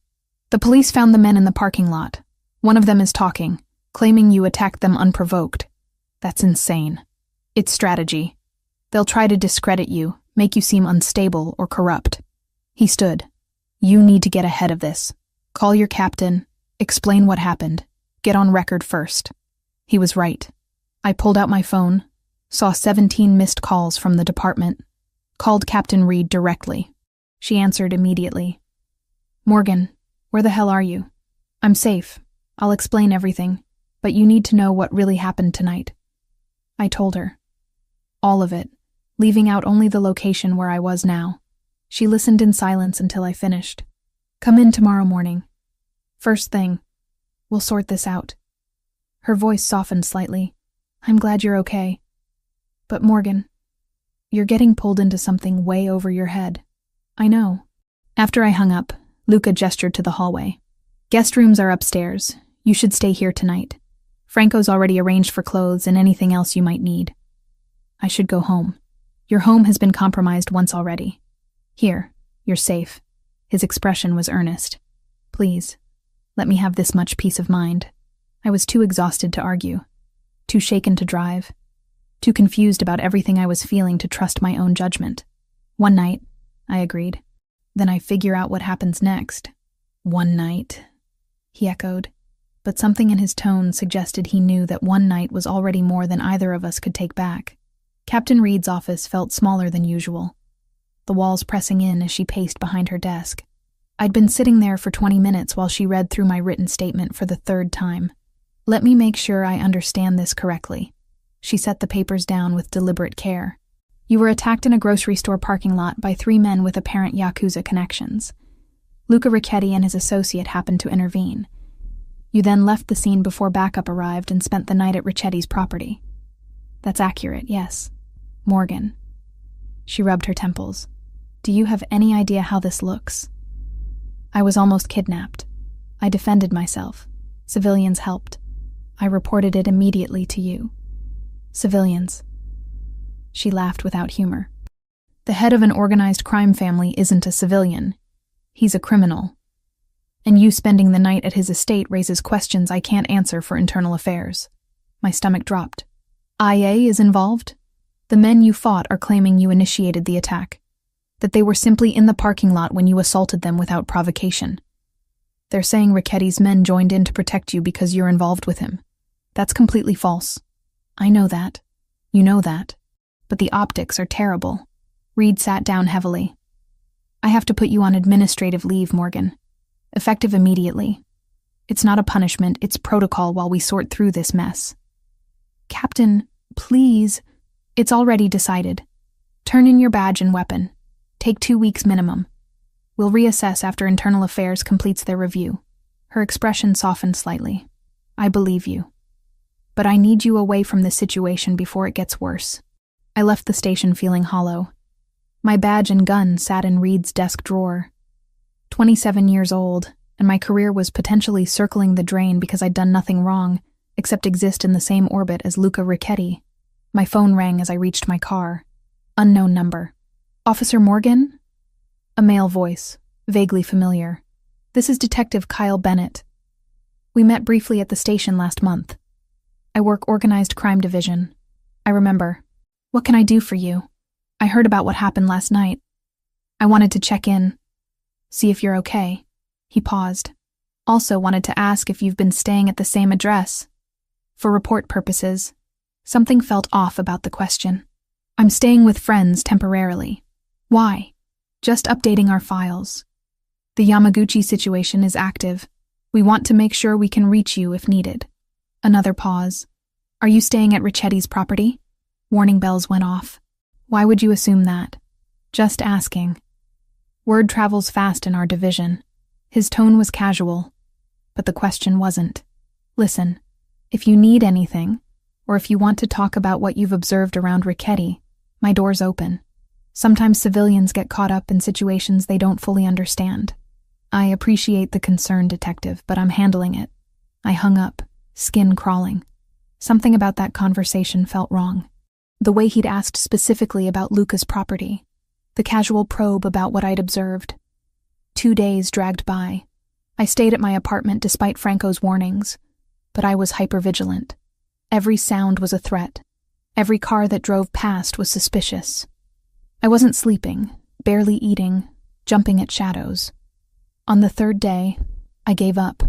S1: The police found the men in the parking lot. One of them is talking, claiming you attacked them unprovoked. That's insane. It's strategy. They'll try to discredit you, make you seem unstable or corrupt. He stood. You need to get ahead of this. Call your captain, explain what happened, get on record first. He was right. I pulled out my phone, saw 17 missed calls from the department, called Captain Reed directly. She answered immediately. Morgan, where the hell are you? I'm safe. I'll explain everything, but you need to know what really happened tonight. I told her. All of it, leaving out only the location where I was now. She listened in silence until I finished. Come in tomorrow morning. First thing. We'll sort this out. Her voice softened slightly. I'm glad you're okay. But Morgan, you're getting pulled into something way over your head. I know. After I hung up, Luca gestured to the hallway. Guest rooms are upstairs. You should stay here tonight. Franco's already arranged for clothes and anything else you might need. I should go home. Your home has been compromised once already. Here, you're safe. His expression was earnest. Please, let me have this much peace of mind. I was too exhausted to argue, too shaken to drive, too confused about everything I was feeling to trust my own judgment. One night, I agreed. Then I figure out what happens next. One night, he echoed, but something in his tone suggested he knew that one night was already more than either of us could take back. Captain Reed's office felt smaller than usual, the walls pressing in as she paced behind her desk. I'd been sitting there for 20 minutes while she read through my written statement for the third time. Let me make sure I understand this correctly. She set the papers down with deliberate care. You were attacked in a grocery store parking lot by 3 men with apparent Yakuza connections. Luca Ricchetti and his associate happened to intervene. You then left the scene before backup arrived and spent the night at Ricchetti's property. That's accurate, yes. Morgan. She rubbed her temples. Do you have any idea how this looks? I was almost kidnapped. I defended myself. Civilians helped. I reported it immediately to you. Civilians. She laughed without humor. The head of an organized crime family isn't a civilian. He's a criminal. And you spending the night at his estate raises questions I can't answer for internal affairs. My stomach dropped. IA is involved? The men you fought are claiming you initiated the attack, that they were simply in the parking lot when you assaulted them without provocation. They're saying Ricchetti's men joined in to protect you because you're involved with him. That's completely false. I know that. You know that. But the optics are terrible. Reed sat down heavily. I have to put you on administrative leave, Morgan. Effective immediately. It's not a punishment, it's protocol while we sort through this mess. Captain, please. It's already decided. Turn in your badge and weapon. Take 2 weeks minimum. We'll reassess after Internal Affairs completes their review. Her expression softened slightly. I believe you. But I need you away from this situation before it gets worse. I left the station feeling hollow. My badge and gun sat in Reed's desk drawer. 27 years old, and my career was potentially circling the drain because I'd done nothing wrong, except exist in the same orbit as Luca Ricchetti. My phone rang as I reached my car. Unknown number. Officer Morgan? A male voice, vaguely familiar. This is Detective Kyle Bennett. We met briefly at the station last month. I work Organized Crime Division. I remember. What can I do for you? I heard about what happened last night. I wanted to check in. See if you're okay. He paused. Also wanted to ask if you've been staying at the same address. For report purposes. Something felt off about the question. I'm staying with friends temporarily. Why? Just updating our files. The Yamaguchi situation is active. We want to make sure we can reach you if needed. Another pause. Are you staying at Ricchetti's property? Warning bells went off. Why would you assume that? Just asking. Word travels fast in our division. His tone was casual, but the question wasn't. Listen, if you need anything, or if you want to talk about what you've observed around Ricchetti, my door's open. Sometimes civilians get caught up in situations they don't fully understand. I appreciate the concern, detective, but I'm handling it. I hung up, skin crawling. Something about that conversation felt wrong. The way he'd asked specifically about Luca's property. The casual probe about what I'd observed. 2 days dragged by. I stayed at my apartment despite Franco's warnings, but I was hypervigilant. Every sound was a threat. Every car that drove past was suspicious. I wasn't sleeping, barely eating, jumping at shadows. On the 3rd day, I gave up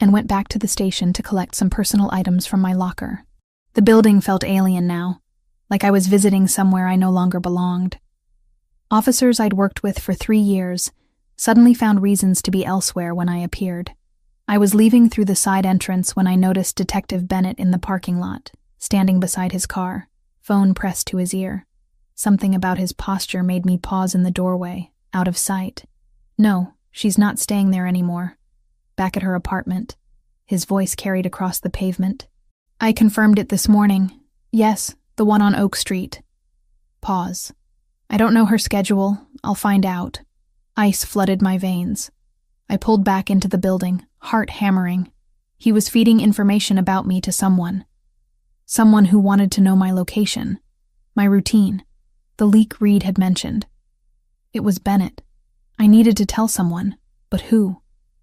S1: and went back to the station to collect some personal items from my locker. The building felt alien now, like I was visiting somewhere I no longer belonged. Officers I'd worked with for 3 years suddenly found reasons to be elsewhere when I appeared. I was leaving through the side entrance when I noticed Detective Bennett in the parking lot, standing beside his car, phone pressed to his ear. Something about his posture made me pause in the doorway, out of sight. No, she's not staying there anymore. Back at her apartment. His voice carried across the pavement. I confirmed it this morning. Yes, the one on Oak Street. Pause. I don't know her schedule. I'll find out. Ice flooded my veins. I pulled back into the building, heart hammering. He was feeding information about me to someone. Someone who wanted to know my location, my routine, the leak Reed had mentioned. It was Bennett. I needed to tell someone, but who?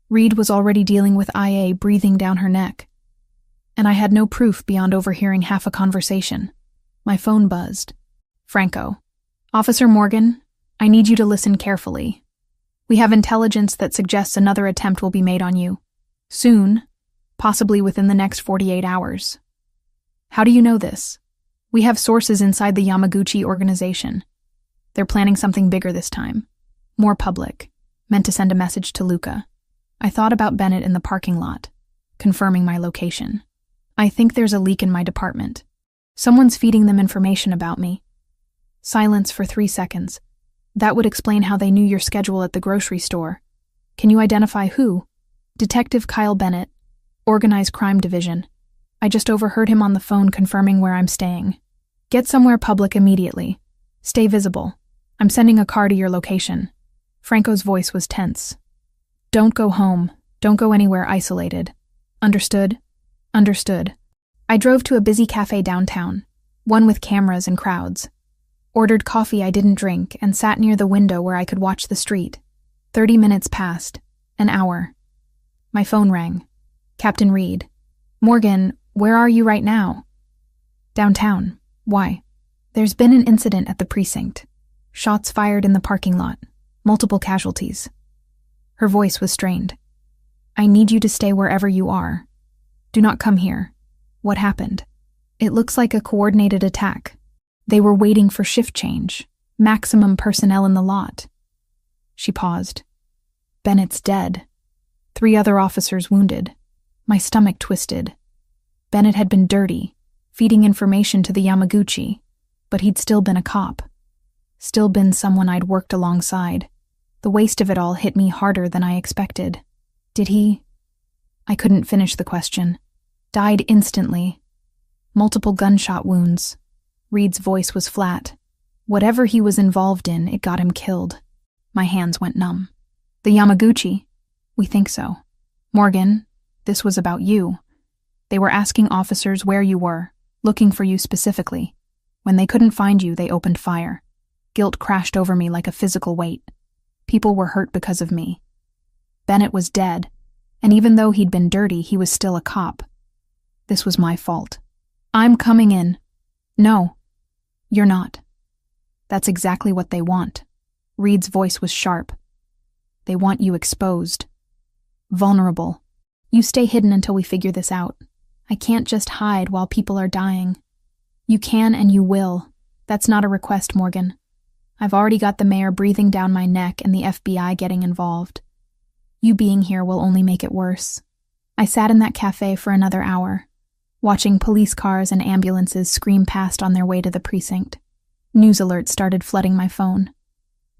S1: Reed was already dealing with IA breathing down her neck. And I had no proof beyond overhearing half a conversation. My phone buzzed. Franco. Officer Morgan, I need you to listen carefully. We have intelligence that suggests another attempt will be made on you. Soon, possibly within the next 48 hours. How do you know this? We have sources inside the Yamaguchi organization. They're planning something bigger this time. More public. Meant to send a message to Luca. I thought about Bennett in the parking lot, confirming my location. I think there's a leak in my department. Someone's feeding them information about me. Silence for 3 seconds. That would explain how they knew your schedule at the grocery store. Can you identify who? Detective Kyle Bennett, Organized Crime Division. I just overheard him on the phone confirming where I'm staying. Get somewhere public immediately. Stay visible. I'm sending a car to your location. Franco's voice was tense. Don't go home. Don't go anywhere isolated. Understood? Understood. I drove to a busy cafe downtown, one with cameras and crowds. Ordered coffee I didn't drink and sat near the window where I could watch the street. 30 minutes passed. An hour. My phone rang. Captain Reed. Morgan, where are you right now? Downtown. Why? There's been an incident at the precinct. Shots fired in the parking lot. Multiple casualties. Her voice was strained. I need you to stay wherever you are. Do not come here. What happened? It looks like a coordinated attack. They were waiting for shift change. Maximum personnel in the lot. She paused. Bennett's dead. 3 other officers wounded. My stomach twisted. Bennett had been dirty, feeding information to the Yamaguchi, but he'd still been a cop. Still been someone I'd worked alongside. The waste of it all hit me harder than I expected. Did he? I couldn't finish the question. Died instantly. Multiple gunshot wounds. Reed's voice was flat. Whatever he was involved in, it got him killed. My hands went numb. The Yamaguchi? We think so. Morgan, this was about you. They were asking officers where you were, looking for you specifically. When they couldn't find you, they opened fire. Guilt crashed over me like a physical weight. People were hurt because of me. Bennett was dead, and even though he'd been dirty, he was still a cop. This was my fault. I'm coming in. No, you're not. That's exactly what they want. Reed's voice was sharp. They want you exposed. Vulnerable. You stay hidden until we figure this out. I can't just hide while people are dying. You can and you will. That's not a request, Morgan. I've already got the mayor breathing down my neck and the FBI getting involved. You being here will only make it worse. I sat in that cafe for another hour. watching police cars and ambulances scream past on their way to the precinct. News alerts started flooding my phone.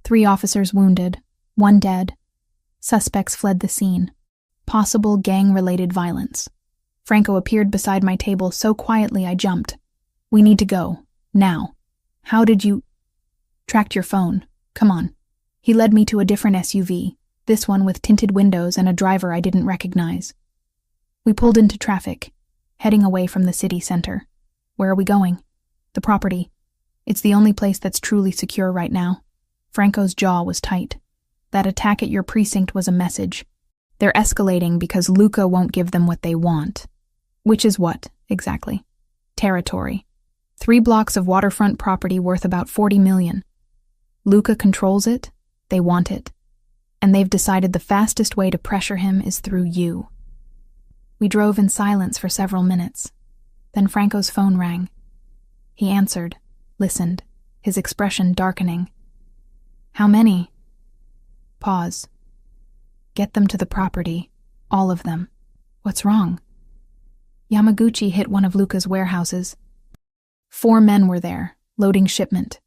S1: 3 officers wounded, 1 dead. Suspects fled the scene. Possible gang-related violence. Franco appeared beside my table so quietly I jumped. "We need to go. Now." "How did you—" "Tracked your phone. Come on." He led me to a different SUV, this one with tinted windows and a driver I didn't recognize. We pulled into traffic, heading away from the city center. "Where are we going?" "The property. It's the only place that's truly secure right now." Franco's jaw was tight. "That attack at your precinct was a message. They're escalating because Luca won't give them what they want." "Which is what, exactly?" "Territory. 3 blocks of waterfront property worth about 40 million. Luca controls it, they want it. And they've decided the fastest way to pressure him is through you." We drove in silence for several minutes. Then Franco's phone rang. He answered, listened, his expression darkening. "How many?" Pause. "Get them to the property, all of them." "What's wrong?" "Yamaguchi hit one of Luca's warehouses. 4 men were there, loading shipment.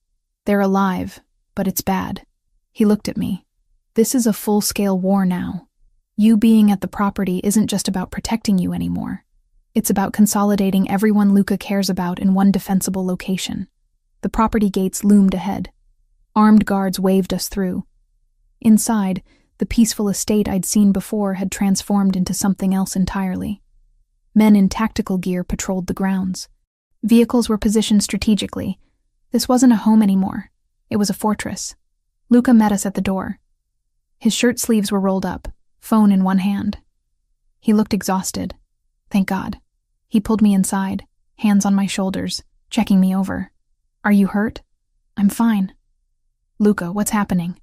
S1: They're alive, but it's bad." He looked at me. "This is a full-scale war now. You being at the property isn't just about protecting you anymore. It's about consolidating everyone Luca cares about in one defensible location." The property gates loomed ahead. Armed guards waved us through. Inside, the peaceful estate I'd seen before had transformed into something else entirely. Men in tactical gear patrolled the grounds. Vehicles were positioned strategically. This wasn't a home anymore. It was a fortress. Luca met us at the door. His shirt sleeves were rolled up, phone in one hand. He looked exhausted. Thank God. He pulled me inside, hands on my shoulders, checking me over. "Are you hurt?" "I'm fine." "Luca, what's happening?"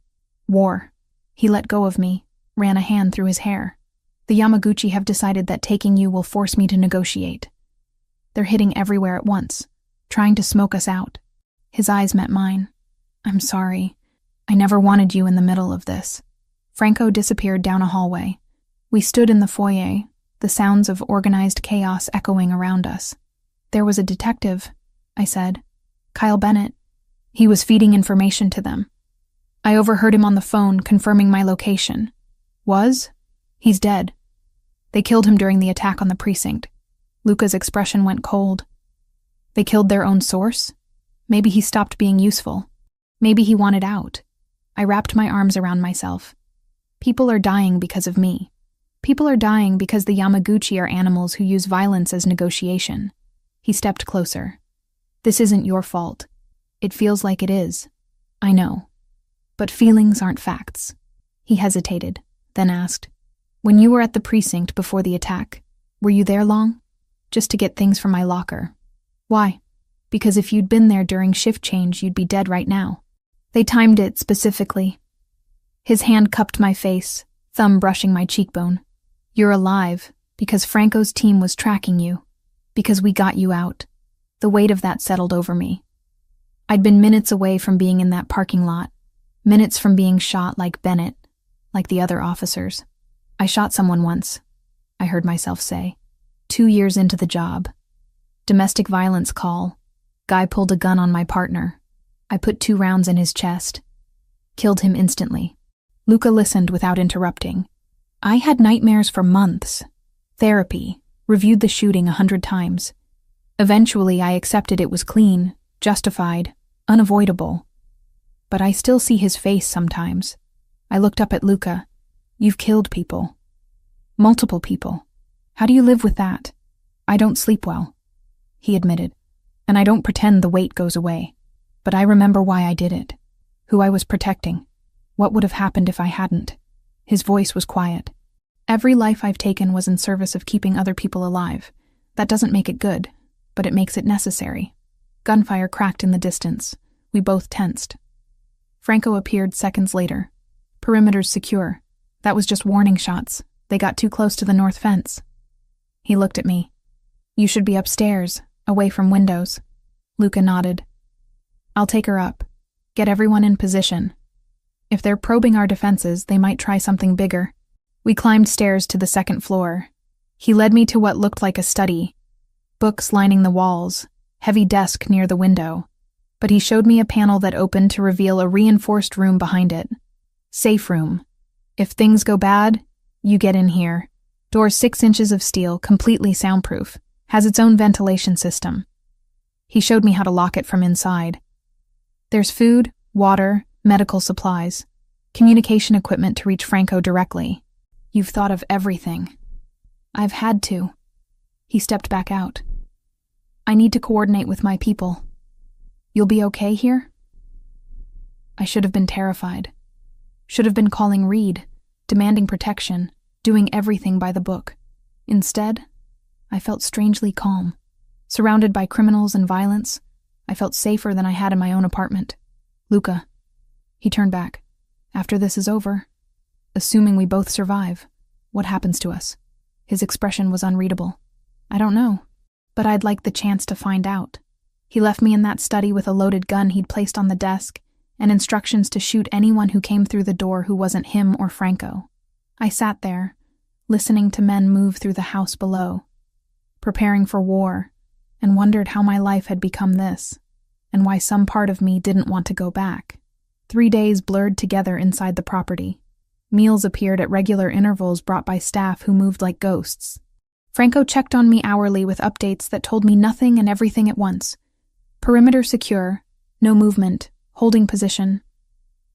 S1: "War." He let go of me, ran a hand through his hair. "The Yamaguchi have decided that taking you will force me to negotiate. They're hitting everywhere at once, trying to smoke us out." His eyes met mine. "I'm sorry. I never wanted you in the middle of this." Franco disappeared down a hallway. We stood in the foyer, the sounds of organized chaos echoing around us. "There was a detective," I said. "Kyle Bennett. He was feeding information to them. I overheard him on the phone confirming my location." "Was?" "He's dead. They killed him during the attack on the precinct." Luca's expression went cold. "They killed their own source? Maybe he stopped being useful. Maybe he wanted out." I wrapped my arms around myself. "People are dying because of me. People are dying because the Yamaguchi are animals who use violence as negotiation." He stepped closer. "This isn't your fault. It feels like it is. I know. But feelings aren't facts." He hesitated, then asked, "When you were at the precinct before the attack, were you there long?" "Just to get things from my locker." "Why?" "Because if you'd been there during shift change, you'd be dead right now. They timed it specifically." His hand cupped my face, thumb brushing my cheekbone. "You're alive because Franco's team was tracking you, because we got you out." The weight of that settled over me. I'd been minutes away from being in that parking lot, minutes from being shot like Bennett, like the other officers. "I shot someone once," I heard myself say. 2 years into the job. Domestic violence call. Guy pulled a gun on my partner. I put 2 rounds in his chest. Killed him instantly. Luca listened without interrupting. I had nightmares for months. Therapy. Reviewed the shooting 100 times. Eventually, I accepted it was clean, justified, unavoidable. But I still see his face sometimes. I looked up at Luca. "You've killed people. Multiple people. How do you live with that?" "I don't sleep well," he admitted. "And I don't pretend the weight goes away. But I remember why I did it. Who I was protecting. What would have happened if I hadn't?" His voice was quiet. "Every life I've taken was in service of keeping other people alive. That doesn't make it good, but it makes it necessary." Gunfire cracked in the distance. We both tensed. Franco appeared seconds later. "Perimeter's secure. That was just warning shots. They got too close to the north fence." He looked at me. "You should be upstairs, away from windows." Luca nodded. "I'll take her up. Get everyone in position. If they're probing our defenses, they might try something bigger." We climbed stairs to the 2nd floor. He led me to what looked like a study. books lining the walls, heavy desk near the window. But he showed me a panel that opened to reveal a reinforced room behind it. Safe room. If things go bad, you get in here. Door 6 inches of steel, completely soundproof. Has its own ventilation system. He showed me how to lock it from inside. There's food, water, medical supplies, communication equipment to reach Franco directly. You've thought of everything. I've had to. He stepped back out. I need to coordinate with my people. You'll be okay here? I should have been terrified. Should have been calling Reed, demanding protection, doing everything by the book. Instead, I felt strangely calm. Surrounded by criminals and violence, I felt safer than I had in my own apartment. Luca. He turned back. After this is over, assuming we both survive, what happens to us? His expression was unreadable. I don't know, but I'd like the chance to find out. He left me in that study with a loaded gun he'd placed on the desk and instructions to shoot anyone who came through the door who wasn't him or Franco. I sat there, listening to men move through the house below, preparing for war, and wondered how my life had become this, and why some part of me didn't want to go back. 3 days blurred together inside the property. Meals appeared at regular intervals brought by staff who moved like ghosts. Franco checked on me hourly with updates that told me nothing and everything at once. Perimeter secure, no movement, holding position.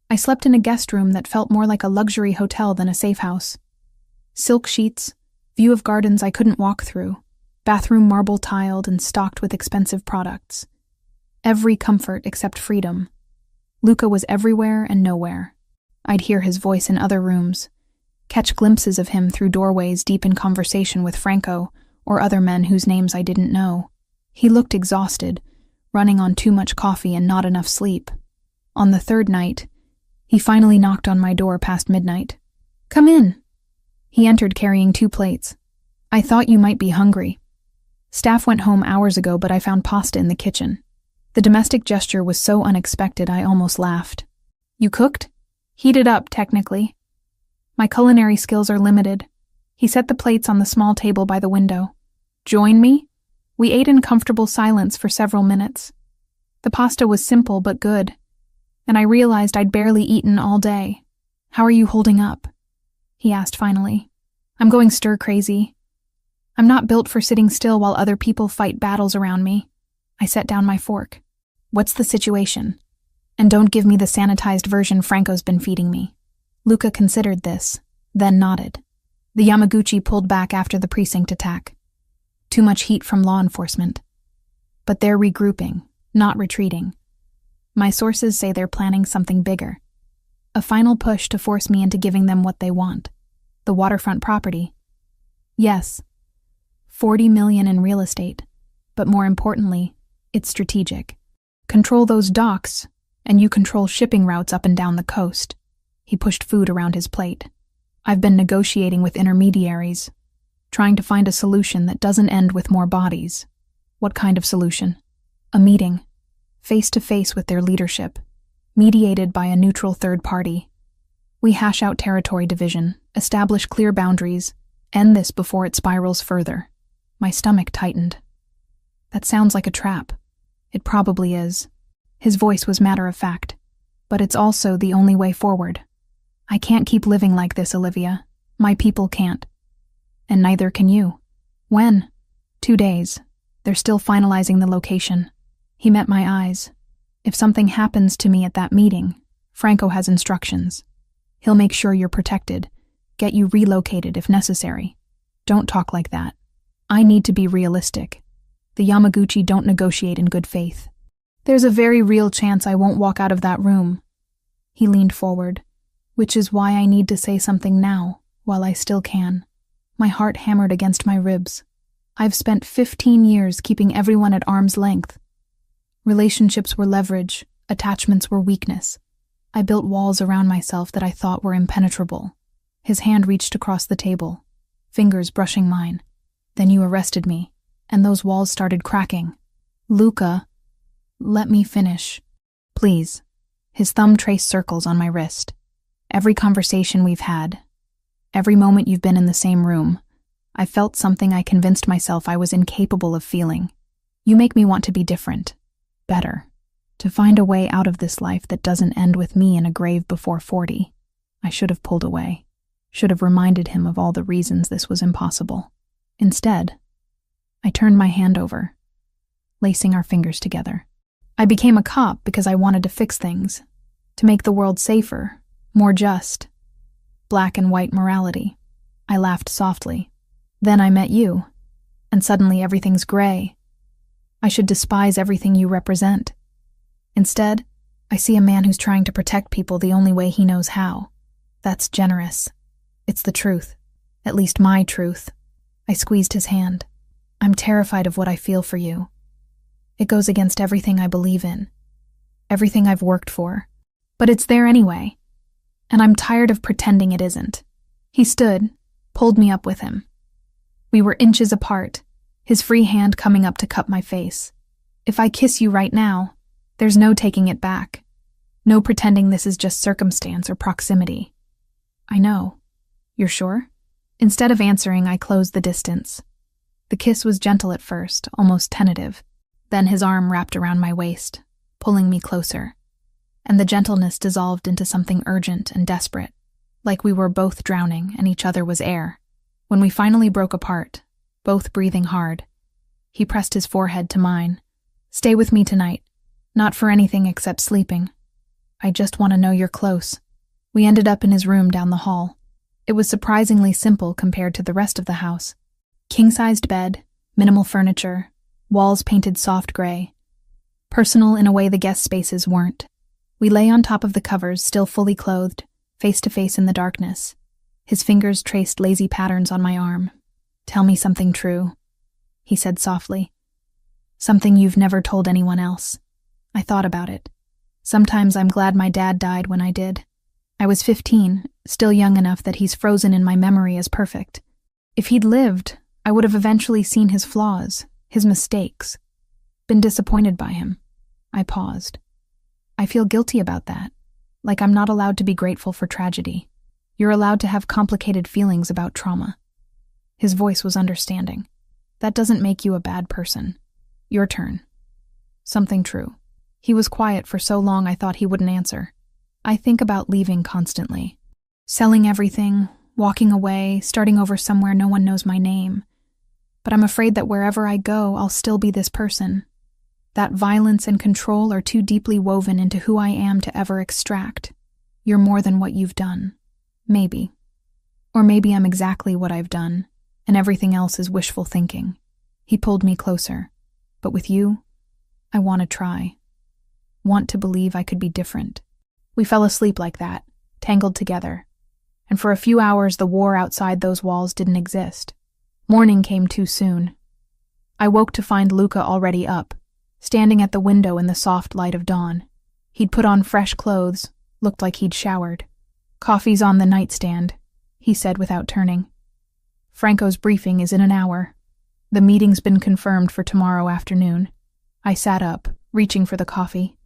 S1: I slept in a guest room that felt more like a luxury hotel than a safe house. Silk sheets, view of gardens I couldn't walk through, bathroom marble tiled and stocked with expensive products. Every comfort except freedom. Luca was everywhere and nowhere. I'd hear his voice in other rooms, catch glimpses of him through doorways deep in conversation with Franco or other men whose names I didn't know. He looked exhausted, running on too much coffee and not enough sleep. On the 3rd night, he finally knocked on my door past midnight. Come in. He entered carrying 2 plates. I thought you might be hungry. Staff went home hours ago, but I found pasta in the kitchen. The domestic gesture was so unexpected I almost laughed. You cooked? Heated up, technically. My culinary skills are limited. He set the plates on the small table by the window. Join me? We ate in comfortable silence for several minutes. The pasta was simple but good, and I realized I'd barely eaten all day. How are you holding up? He asked finally. I'm going stir-crazy. I'm not built for sitting still while other people fight battles around me. I set down my fork. What's the situation? And don't give me the sanitized version Franco's been feeding me. Luca considered this, then nodded. The Yamaguchi pulled back after the precinct attack. Too much heat from law enforcement. But they're regrouping, not retreating. My sources say they're planning something bigger. A final push to force me into giving them what they want. The waterfront property. Yes, 40 million in real estate. But more importantly, it's strategic. Control those docks, and you control shipping routes up and down the coast. He pushed food around his plate. I've been negotiating with intermediaries, trying to find a solution that doesn't end with more bodies. What kind of solution? A meeting, face-to-face with their leadership, mediated by a neutral third party. We hash out territory division, establish clear boundaries, end this before it spirals further. My stomach tightened. That sounds like a trap. It probably is. His voice was matter-of-fact. But it's also the only way forward. I can't keep living like this, Olivia. My people can't. And neither can you. When? 2 days. They're still finalizing the location. He met my eyes. If something happens to me at that meeting, Franco has instructions. He'll make sure you're protected, get you relocated if necessary. Don't talk like that. I need to be realistic. The Yamaguchi don't negotiate in good faith. There's a very real chance I won't walk out of that room. He leaned forward, which is why I need to say something now, while I still can. My heart hammered against my ribs. I've spent 15 years keeping everyone at arm's length. Relationships were leverage, attachments were weakness. I built walls around myself that I thought were impenetrable. His hand reached across the table, fingers brushing mine. Then you arrested me, and those walls started cracking. Luca, let me finish. Please. His thumb traced circles on my wrist. Every conversation we've had, every moment you've been in the same room, I felt something I convinced myself I was incapable of feeling. You make me want to be different, better, to find a way out of this life that doesn't end with me in a grave before 40. I should have pulled away, should have reminded him of all the reasons this was impossible. Instead, I turned my hand over, lacing our fingers together. I became a cop because I wanted to fix things, to make the world safer, more just. Black and white morality. I laughed softly. Then I met you, and suddenly everything's gray. I should despise everything you represent. Instead, I see a man who's trying to protect people the only way he knows how. That's generous. It's the truth. At least my truth. I squeezed his hand. I'm terrified of what I feel for you. It goes against everything I believe in, everything I've worked for. But it's there anyway, and I'm tired of pretending it isn't. He stood, pulled me up with him. We were inches apart, his free hand coming up to cup my face. If I kiss you right now, there's no taking it back. No pretending this is just circumstance or proximity. I know. You're sure? Instead of answering, I closed the distance. The kiss was gentle at first, almost tentative. Then his arm wrapped around my waist, pulling me closer. And the gentleness dissolved into something urgent and desperate, like we were both drowning and each other was air. When we finally broke apart, both breathing hard, he pressed his forehead to mine. Stay with me tonight. Not for anything except sleeping. I just want to know you're close. We ended up in his room down the hall. It was surprisingly simple compared to the rest of the house. King-sized bed, minimal furniture, walls painted soft gray. Personal in a way the guest spaces weren't. We lay on top of the covers, still fully clothed, face to face in the darkness. His fingers traced lazy patterns on my arm. Tell me something true, he said softly. Something you've never told anyone else. I thought about it. Sometimes I'm glad my dad died when I did. I was 15, still young enough that he's frozen in my memory as perfect. If he'd lived, I would have eventually seen his flaws, his mistakes, been disappointed by him. I paused. I feel guilty about that, like I'm not allowed to be grateful for tragedy. You're allowed to have complicated feelings about trauma. His voice was understanding. That doesn't make you a bad person. Your turn. Something true. He was quiet for so long I thought he wouldn't answer. I think about leaving constantly. Selling everything, walking away, starting over somewhere no one knows my name. But I'm afraid that wherever I go, I'll still be this person. That violence and control are too deeply woven into who I am to ever extract. You're more than what you've done. Maybe. Or maybe I'm exactly what I've done, and everything else is wishful thinking. He pulled me closer. But with you, I want to try. Want to believe I could be different. We fell asleep like that, tangled together. And for a few hours the war outside those walls didn't exist. Morning came too soon. I woke to find Luca already up, standing at the window in the soft light of dawn. He'd put on fresh clothes, looked like he'd showered. Coffee's on the nightstand, he said without turning. Franco's briefing is in an hour. The meeting's been confirmed for tomorrow afternoon. I sat up, reaching for the coffee.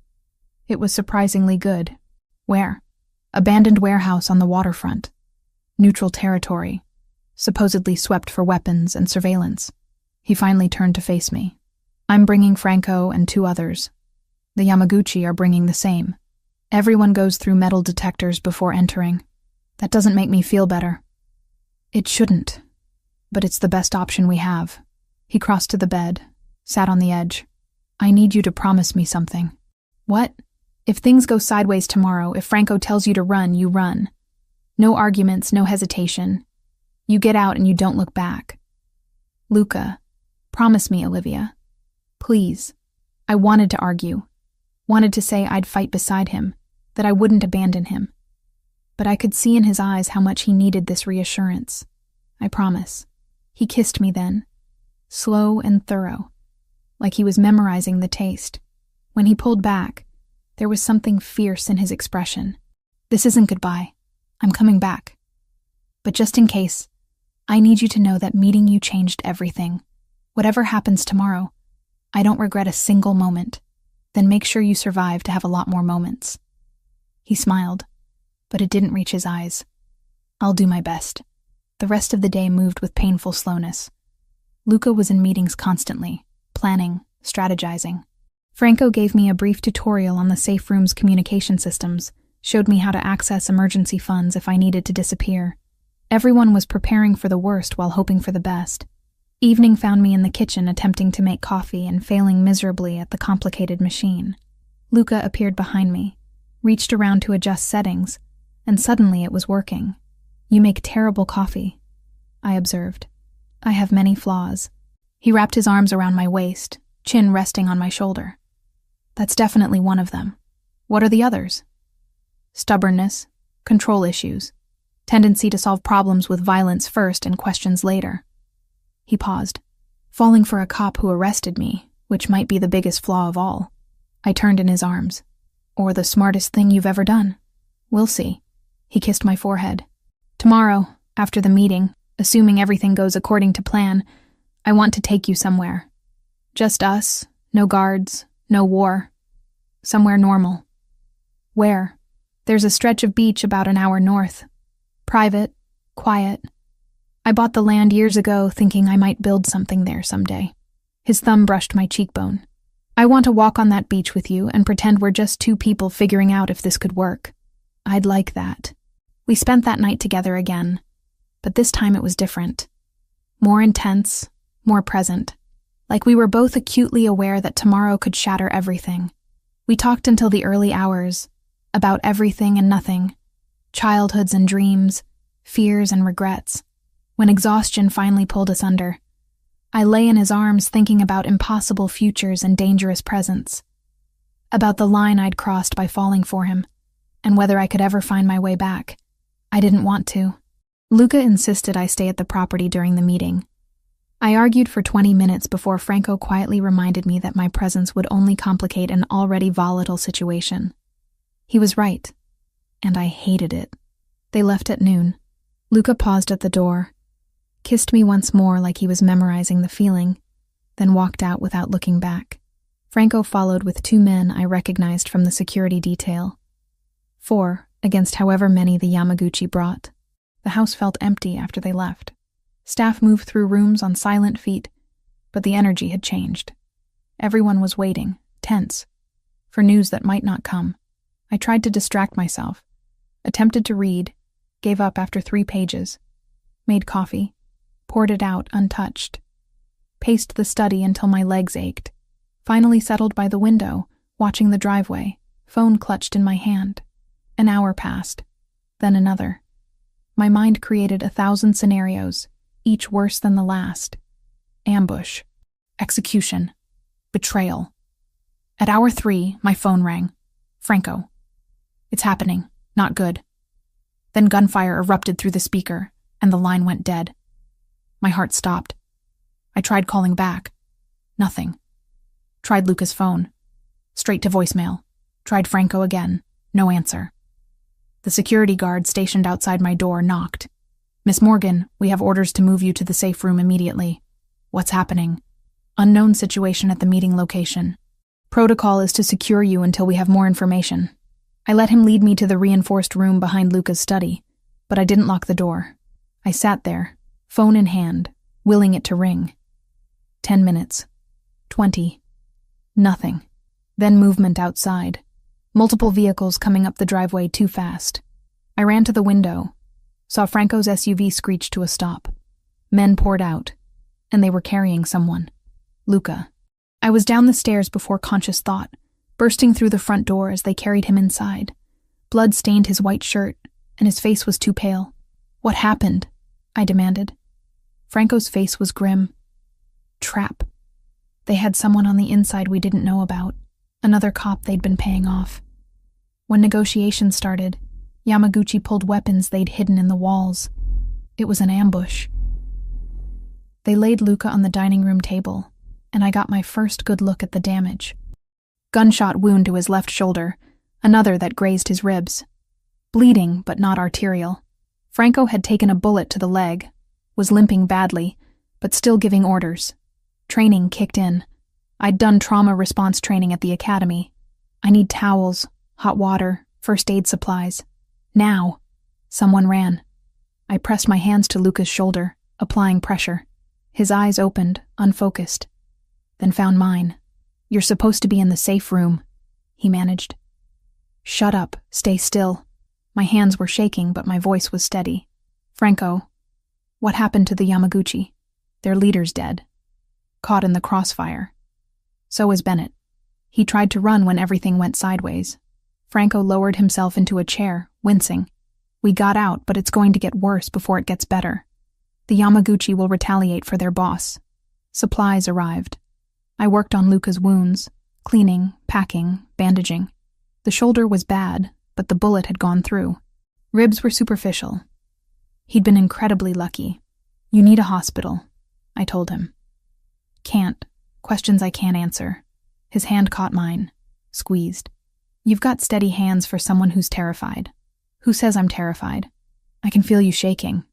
S1: It was surprisingly good. Where? Abandoned warehouse on the waterfront. Neutral territory. Supposedly swept for weapons and surveillance. He finally turned to face me. I'm bringing Franco and 2 others. The Yamaguchi are bringing the same. Everyone goes through metal detectors before entering. That doesn't make me feel better. It shouldn't, but it's the best option we have. He crossed to the bed, sat on the edge. I need you to promise me something. What? If things go sideways tomorrow, if Franco tells you to run, you run. No arguments, no hesitation. You get out and you don't look back. Luca, promise me, Olivia. Please. I wanted to argue. Wanted to say I'd fight beside him, that I wouldn't abandon him. But I could see in his eyes how much he needed this reassurance. I promise. He kissed me then. Slow and thorough. Like he was memorizing the taste. When he pulled back, there was something fierce in his expression. This isn't goodbye. I'm coming back. But just in case, I need you to know that meeting you changed everything. Whatever happens tomorrow, I don't regret a single moment. Then make sure you survive to have a lot more moments. He smiled, but it didn't reach his eyes. I'll do my best. The rest of the day moved with painful slowness. Luca was in meetings constantly, planning, strategizing. Franco gave me a brief tutorial on the safe room's communication systems, showed me how to access emergency funds if I needed to disappear. Everyone was preparing for the worst while hoping for the best. Evening found me in the kitchen attempting to make coffee and failing miserably at the complicated machine. Luca appeared behind me, reached around to adjust settings, and suddenly it was working. "You make terrible coffee," I observed. "I have many flaws." He wrapped his arms around my waist, chin resting on my shoulder. "That's definitely one of them. What are the others?" "Stubbornness, control issues, tendency to solve problems with violence first and questions later." He paused. "Falling for a cop who arrested me, which might be the biggest flaw of all." I turned in his arms. "Or the smartest thing you've ever done. We'll see." He kissed my forehead. "Tomorrow, after the meeting, assuming everything goes according to plan, I want to take you somewhere. Just us, no guards, no war. Somewhere normal." "Where?" "There's a stretch of beach about an hour north. Private, quiet. I bought the land years ago thinking I might build something there someday." His thumb brushed my cheekbone. "I want to walk on that beach with you and pretend we're just two people figuring out if this could work. I'd like that." We spent that night together again, but this time it was different. More intense, more present. Like we were both acutely aware that tomorrow could shatter everything. We talked until the early hours, about everything and nothing, childhoods and dreams, fears and regrets. When exhaustion finally pulled us under, I lay in his arms thinking about impossible futures and dangerous presents, about the line I'd crossed by falling for him, and whether I could ever find my way back. I didn't want to. Luca insisted I stay at the property during the meeting. I argued for 20 minutes before Franco quietly reminded me that my presence would only complicate an already volatile situation. He was right, and I hated it. They left at noon. Luca paused at the door, kissed me once more like he was memorizing the feeling, then walked out without looking back. Franco followed with 2 men I recognized from the security detail. 4 against however many the Yamaguchi brought. The house felt empty after they left. Staff moved through rooms on silent feet, but the energy had changed. Everyone was waiting, tense, for news that might not come. I tried to distract myself, attempted to read, gave up after 3 pages, made coffee, poured it out untouched, paced the study until my legs ached, finally settled by the window, watching the driveway, phone clutched in my hand. An hour passed, then another. My mind created 1,000 scenarios, each worse than the last. Ambush, execution, betrayal. At hour 3, my phone rang. "Franco. It's happening. Not good." Then gunfire erupted through the speaker, and the line went dead. My heart stopped. I tried calling back. Nothing. Tried Luca's phone. Straight to voicemail. Tried Franco again. No answer. The security guard stationed outside my door knocked. "Miss Morgan, we have orders to move you to the safe room immediately." "What's happening?" "Unknown situation at the meeting location. Protocol is to secure you until we have more information." I let him lead me to the reinforced room behind Luca's study, but I didn't lock the door. I sat there, phone in hand, willing it to ring. 10 minutes. 20. Nothing. Then movement outside. Multiple vehicles coming up the driveway too fast. I ran to the window, saw Franco's SUV screech to a stop. Men poured out, and they were carrying someone. Luca. I was down the stairs before conscious thought, bursting through the front door as they carried him inside. Blood stained his white shirt, and his face was too pale. "What happened?" I demanded. Franco's face was grim. Trap. They had someone on the inside we didn't know about, another cop they'd been paying off. When negotiations started, Yamaguchi pulled weapons they'd hidden in the walls. It was an ambush. They laid Luca on the dining room table, and I got my first good look at the damage. Gunshot wound to his left shoulder, another that grazed his ribs. Bleeding, but not arterial. Franco had taken a bullet to the leg, was limping badly, but still giving orders. Training kicked in. I'd done trauma response training at the academy. I need towels, hot water, first aid supplies. Now. Someone ran. I pressed my hands to Luca's shoulder, applying pressure. His eyes opened, unfocused, then found mine. "You're supposed to be in the safe room," he managed. "Shut up, stay still." My hands were shaking, but my voice was steady. "Franco, what happened to the Yamaguchi? Their leader's dead. Caught in the crossfire. So is Bennett. He tried to run when everything went sideways." Franco lowered himself into a chair, wincing. "We got out, but it's going to get worse before it gets better. The Yamaguchi will retaliate for their boss." Supplies arrived. I worked on Luca's wounds, cleaning, packing, bandaging. The shoulder was bad, but the bullet had gone through. Ribs were superficial. He'd been incredibly lucky. "You need a hospital," I told him. "Can't. Questions I can't answer." His hand caught mine, squeezed. "You've got steady hands for someone who's terrified." "Who says I'm terrified? I can feel you shaking."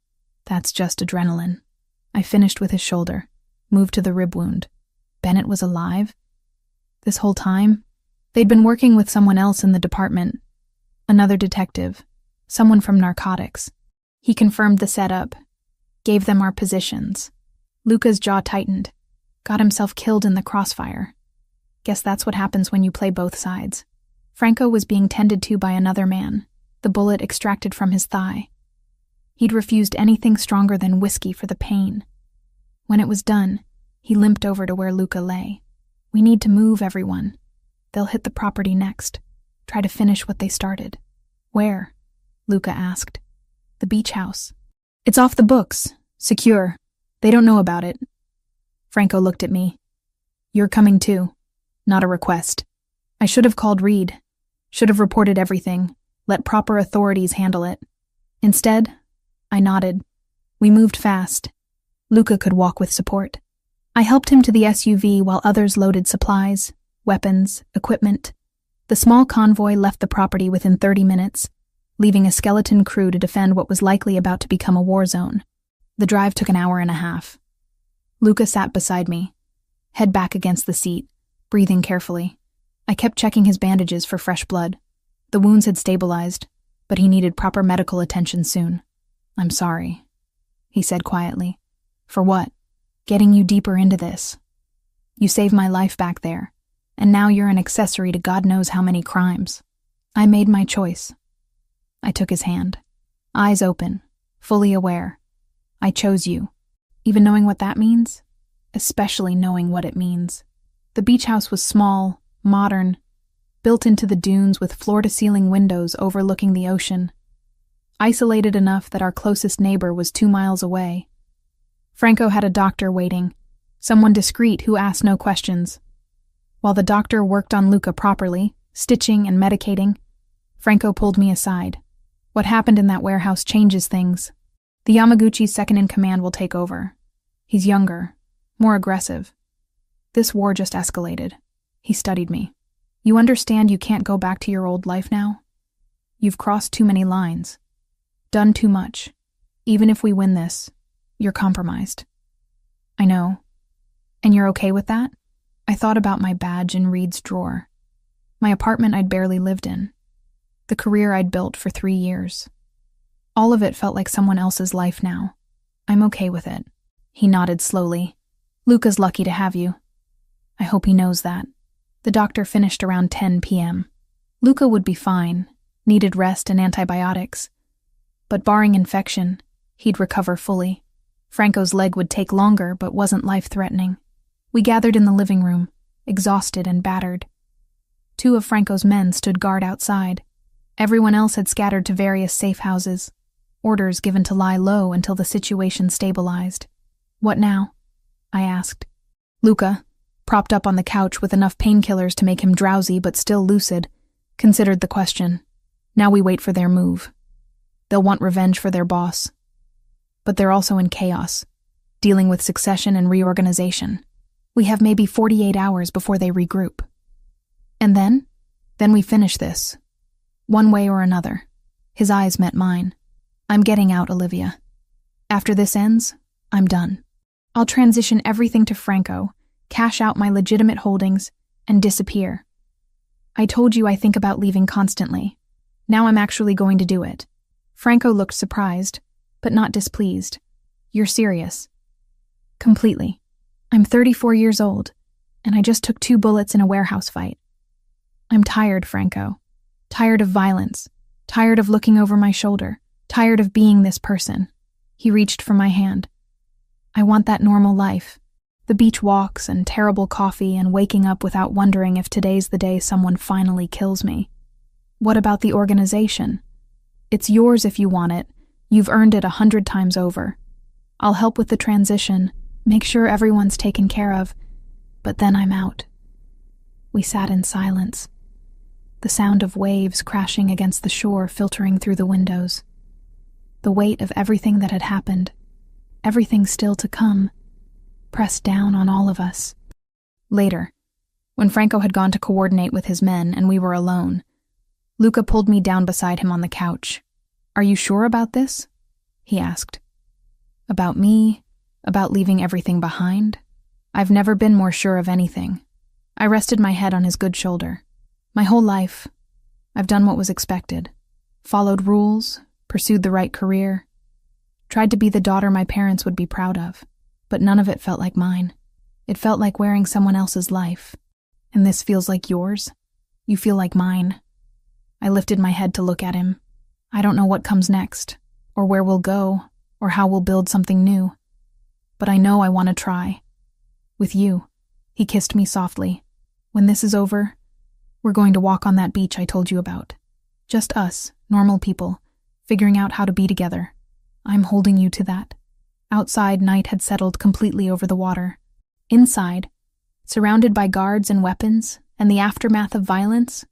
S1: "That's just adrenaline." I finished with his shoulder, moved to the rib wound. Bennett was alive? This whole time? They'd been working with someone else in the department. Another detective. Someone from narcotics. He confirmed the setup. Gave them our positions. Luca's jaw tightened. Got himself killed in the crossfire. Guess that's what happens when you play both sides. Franco was being tended to by another man, the bullet extracted from his thigh. He'd refused anything stronger than whiskey for the pain. When it was done, he limped over to where Luca lay. "We need to move, everyone. They'll hit the property next. Try to finish what they started." "Where?" Luca asked. "The beach house. It's off the books. Secure. They don't know about it." Franco looked at me. "You're coming too. Not a request. I should have called Reed. Should have reported everything. Let proper authorities handle it. Instead, I nodded. We moved fast. Luca could walk with support. I helped him to the SUV while others loaded supplies, weapons, equipment. The small convoy left the property within 30 minutes, leaving a skeleton crew to defend what was likely about to become a war zone. The drive took an hour and a half. Luca sat beside me, head back against the seat, breathing carefully. I kept checking his bandages for fresh blood. The wounds had stabilized, but he needed proper medical attention soon. "I'm sorry," he said quietly. "For what?" "Getting you deeper into this. You saved my life back there, and now you're an accessory to God knows how many crimes." I made my choice. I took his hand, eyes open, fully aware. "I chose you, even knowing what that means, especially knowing what it means." The beach house was small, modern, built into the dunes with floor-to-ceiling windows overlooking the ocean. Isolated enough that our closest neighbor was 2 miles away. Franco had a doctor waiting, someone discreet who asked no questions. While the doctor worked on Luca properly, stitching and medicating, Franco pulled me aside. "What happened in that warehouse changes things. The Yamaguchi's second-in-command will take over. He's younger, more aggressive. This war just escalated." He studied me. "You understand you can't go back to your old life now? You've crossed too many lines. Done too much. Even if we win this, you're compromised." "I know. And you're okay with that?" I thought about my badge in Reed's drawer. My apartment I'd barely lived in. The career I'd built for 3 years. All of it felt like someone else's life now. "I'm okay with it." He nodded slowly. "Luca's lucky to have you. I hope he knows that." The doctor finished around 10 p.m. Luca would be fine, needed rest and antibiotics. But barring infection, he'd recover fully. Franco's leg would take longer, but wasn't life-threatening. We gathered in the living room, exhausted and battered. 2 of Franco's men stood guard outside. Everyone else had scattered to various safe houses, orders given to lie low until the situation stabilized. "What now?" I asked. Luca, propped up on the couch with enough painkillers to make him drowsy but still lucid, considered the question. "Now we wait for their move. They'll want revenge for their boss. But they're also in chaos, dealing with succession and reorganization. We have maybe 48 hours before they regroup. And then we finish this. One way or another." His eyes met mine. "I'm getting out, Olivia. After this ends, I'm done. I'll transition everything to Franco, cash out my legitimate holdings, and disappear. I told you I think about leaving constantly. Now I'm actually going to do it." Franco looked surprised, but not displeased. You're serious. Completely. I'm 34 years old, and I just took 2 bullets in a warehouse fight. I'm tired, Franco. Tired of violence. Tired of looking over my shoulder. Tired of being this person. He reached for my hand. I want that normal life. The beach walks and terrible coffee and waking up without wondering if today's the day someone finally kills me. What about the organization? It's yours if you want it. You've earned it 100 times over. I'll help with the transition, make sure everyone's taken care of, but then I'm out. We sat in silence. The sound of waves crashing against the shore filtering through the windows. The weight of everything that had happened, everything still to come, pressed down on all of us. Later, when Franco had gone to coordinate with his men and we were alone, Luca pulled me down beside him on the couch. Are you sure about this? He asked. About me? About leaving everything behind? I've never been more sure of anything. I rested my head on his good shoulder. My whole life, I've done what was expected. Followed rules, pursued the right career, tried to be the daughter my parents would be proud of, but none of it felt like mine. It felt like wearing someone else's life. And this feels like yours? You feel like mine. I lifted my head to look at him. I don't know what comes next, or where we'll go, or how we'll build something new. But I know I want to try. With you. He kissed me softly. When this is over, we're going to walk on that beach I told you about. Just us, normal people, figuring out how to be together. I'm holding you to that. Outside, night had settled completely over the water. Inside, surrounded by guards and weapons, and the aftermath of violence,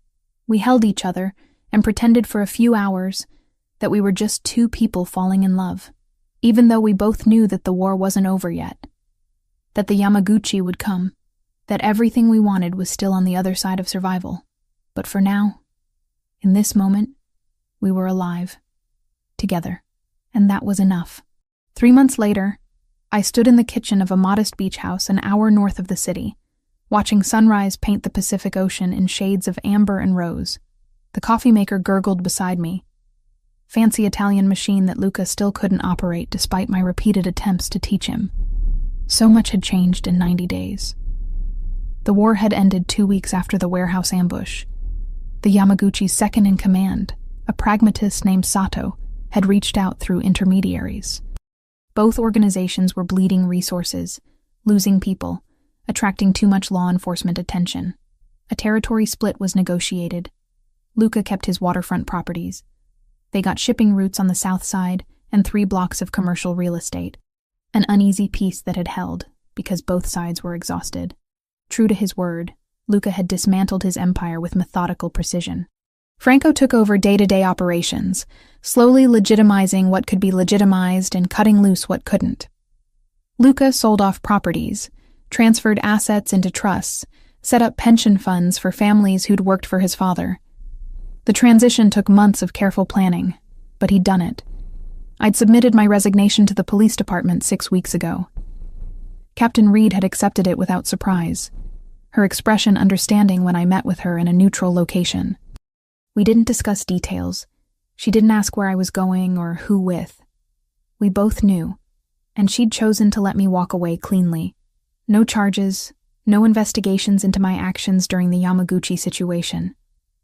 S1: we held each other and pretended for a few hours that we were just 2 people falling in love, even though we both knew that the war wasn't over yet, that the Yamaguchi would come, that everything we wanted was still on the other side of survival. But for now, in this moment, we were alive, together, and that was enough. 3 months later, I stood in the kitchen of a modest beach house an hour north of the city, watching sunrise paint the Pacific Ocean in shades of amber and rose. The coffee maker gurgled beside me. Fancy Italian machine that Luca still couldn't operate despite my repeated attempts to teach him. So much had changed in 90 days. The war had ended 2 weeks after the warehouse ambush. The Yamaguchi's second in command, a pragmatist named Sato, had reached out through intermediaries. Both organizations were bleeding resources, losing people, attracting too much law enforcement attention. A territory split was negotiated. Luca kept his waterfront properties. They got shipping routes on the south side and 3 blocks of commercial real estate, an uneasy peace that had held because both sides were exhausted. True to his word, Luca had dismantled his empire with methodical precision. Franco took over day-to-day operations, slowly legitimizing what could be legitimized and cutting loose what couldn't. Luca sold off properties, transferred assets into trusts, set up pension funds for families who'd worked for his father. The transition took months of careful planning, but he'd done it. I'd submitted my resignation to the police department 6 weeks ago. Captain Reed had accepted it without surprise, her expression understanding when I met with her in a neutral location. We didn't discuss details. She didn't ask where I was going or who with. We both knew, and she'd chosen to let me walk away cleanly. No charges, no investigations into my actions during the Yamaguchi situation.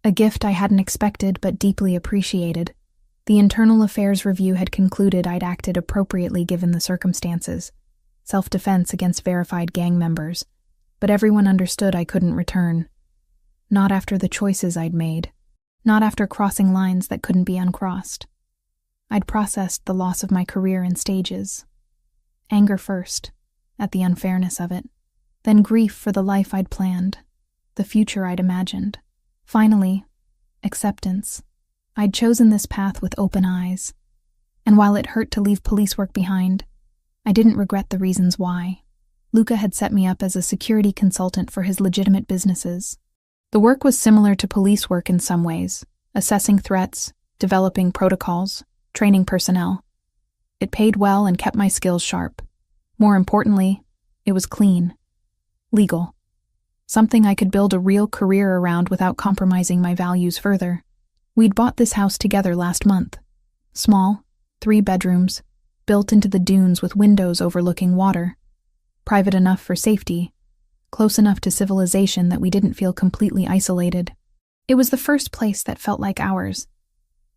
S1: A gift I hadn't expected but deeply appreciated. The Internal Affairs Review had concluded I'd acted appropriately given the circumstances. Self-defense against verified gang members. But everyone understood I couldn't return. Not after the choices I'd made. Not after crossing lines that couldn't be uncrossed. I'd processed the loss of my career in stages. Anger first, at the unfairness of it. Then grief for the life I'd planned, the future I'd imagined. Finally, acceptance. I'd chosen this path with open eyes. And while it hurt to leave police work behind, I didn't regret the reasons why. Luca had set me up as a security consultant for his legitimate businesses. The work was similar to police work in some ways, assessing threats, developing protocols, training personnel. It paid well and kept my skills sharp. More importantly, it was clean. Legal. Something I could build a real career around without compromising my values further. We'd bought this house together last month. Small, 3 bedrooms, built into the dunes with windows overlooking water. Private enough for safety, close enough to civilization that we didn't feel completely isolated. It was the first place that felt like ours.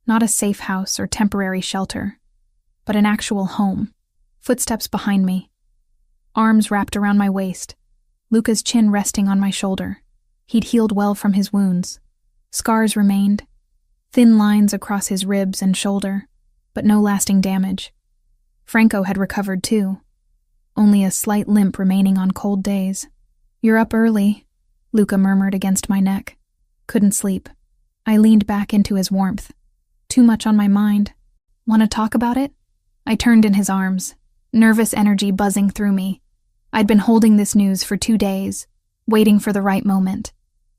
S1: Not a safe house or temporary shelter, but an actual home. Footsteps behind me. Arms wrapped around my waist. Luca's chin resting on my shoulder. He'd healed well from his wounds. Scars remained. Thin lines across his ribs and shoulder, but no lasting damage. Franco had recovered too. Only a slight limp remaining on cold days. "You're up early," Luca murmured against my neck. Couldn't sleep. I leaned back into his warmth. Too much on my mind. "Want to talk about it?" I turned in his arms, nervous energy buzzing through me. I'd been holding this news for 2 days, waiting for the right moment.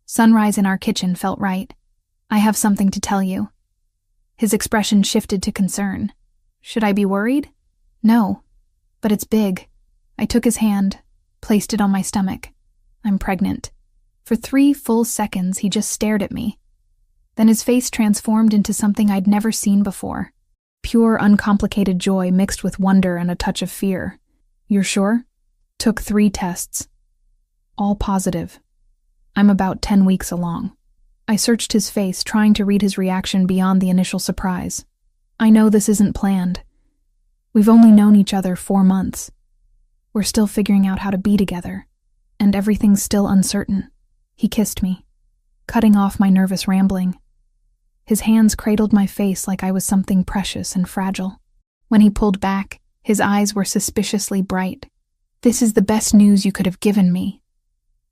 S1: Sunrise in our kitchen felt right. "I have something to tell you." His expression shifted to concern. Should I be worried? No, but it's big. I took his hand, placed it on my stomach. "I'm pregnant." For 3 full seconds, he just stared at me. Then his face transformed into something I'd never seen before. Pure, uncomplicated joy mixed with wonder and a touch of fear. "You're sure?" Took 3 tests. All positive. I'm about 10 weeks along. I searched his face, trying to read his reaction beyond the initial surprise. "I know this isn't planned. We've only known each other 4 months. We're still figuring out how to be together, and everything's still uncertain." He kissed me, cutting off my nervous rambling. His hands cradled my face like I was something precious and fragile. When he pulled back, his eyes were suspiciously bright. "This is the best news you could have given me."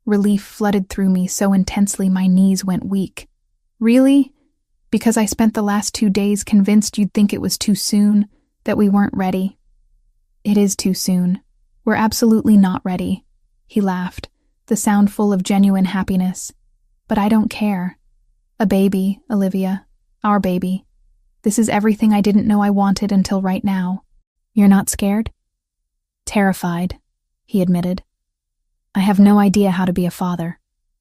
S1: Relief flooded through me so intensely my knees went weak. "Really? Because I spent the last 2 days convinced you'd think it was too soon, that we weren't ready." "It is too soon. We're absolutely not ready." He laughed, the sound full of genuine happiness. "But I don't care. A baby, Olivia. Our baby. This is everything I didn't know I wanted until right now." "You're not scared?" "Terrified," he admitted. "I have no idea how to be a father.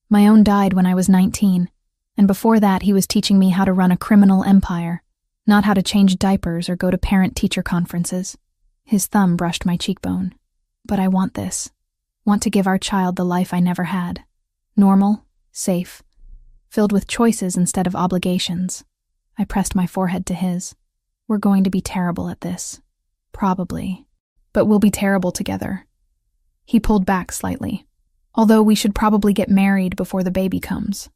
S1: My own died when I was 19, and before that he was teaching me how to run a criminal empire, not how to change diapers or go to parent-teacher conferences." His thumb brushed my cheekbone. "But I want this. Want to give our child the life I never had. Normal, safe, filled with choices instead of obligations." I pressed my forehead to his. "We're going to be terrible at this. Probably. But we'll be terrible together." He pulled back slightly. "Although we should probably get married before the baby comes.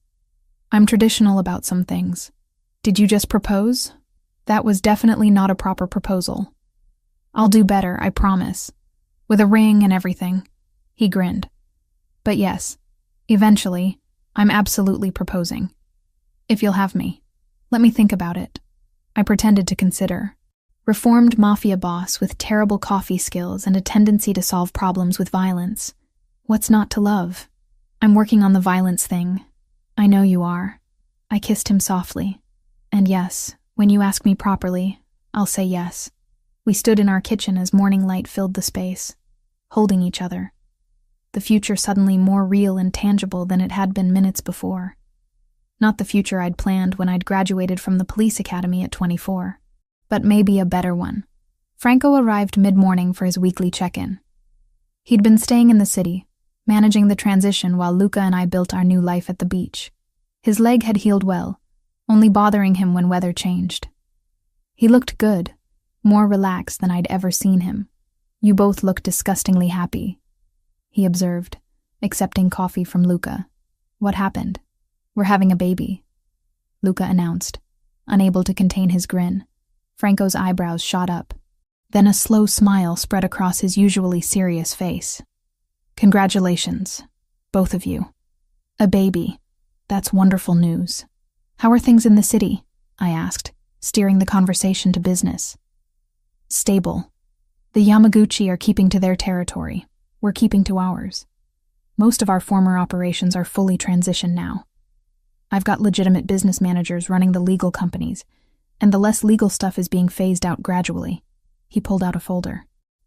S1: I'm traditional about some things. Did you just propose? That was definitely not a proper proposal." "I'll do better, I promise. With a ring and everything." He grinned. "But yes, eventually, I'm absolutely proposing. If you'll have me. Let me think about it." I pretended to consider. Reformed Mafia boss with terrible coffee skills and a tendency to solve problems with violence. What's not to love? "I'm working on the violence thing." "I know you are." I kissed him softly. "And yes, when you ask me properly, I'll say yes." We stood in our kitchen as morning light filled the space, holding each other. The future suddenly more real and tangible than it had been minutes before. Not the future I'd planned when I'd graduated from the police academy at 24, but maybe a better one. Franco arrived mid-morning for his weekly check-in. He'd been staying in the city, managing the transition while Luca and I built our new life at the beach. His leg had healed well, only bothering him when weather changed. He looked good, more relaxed than I'd ever seen him. "You both look disgustingly happy," he observed, accepting coffee from Luca. "What happened?" "We're having a baby," Luca announced, unable to contain his grin. Franco's eyebrows shot up. Then a slow smile spread across his usually serious face. "Congratulations, both of you. A baby. That's wonderful news. How are things in the city?" I asked, steering the conversation to business. "Stable. The Yamaguchi are keeping to their territory. We're keeping to ours. Most of our former operations are fully transitioned now. I've got legitimate business managers running the legal companies, and the less legal stuff is being phased out gradually." He pulled out a folder.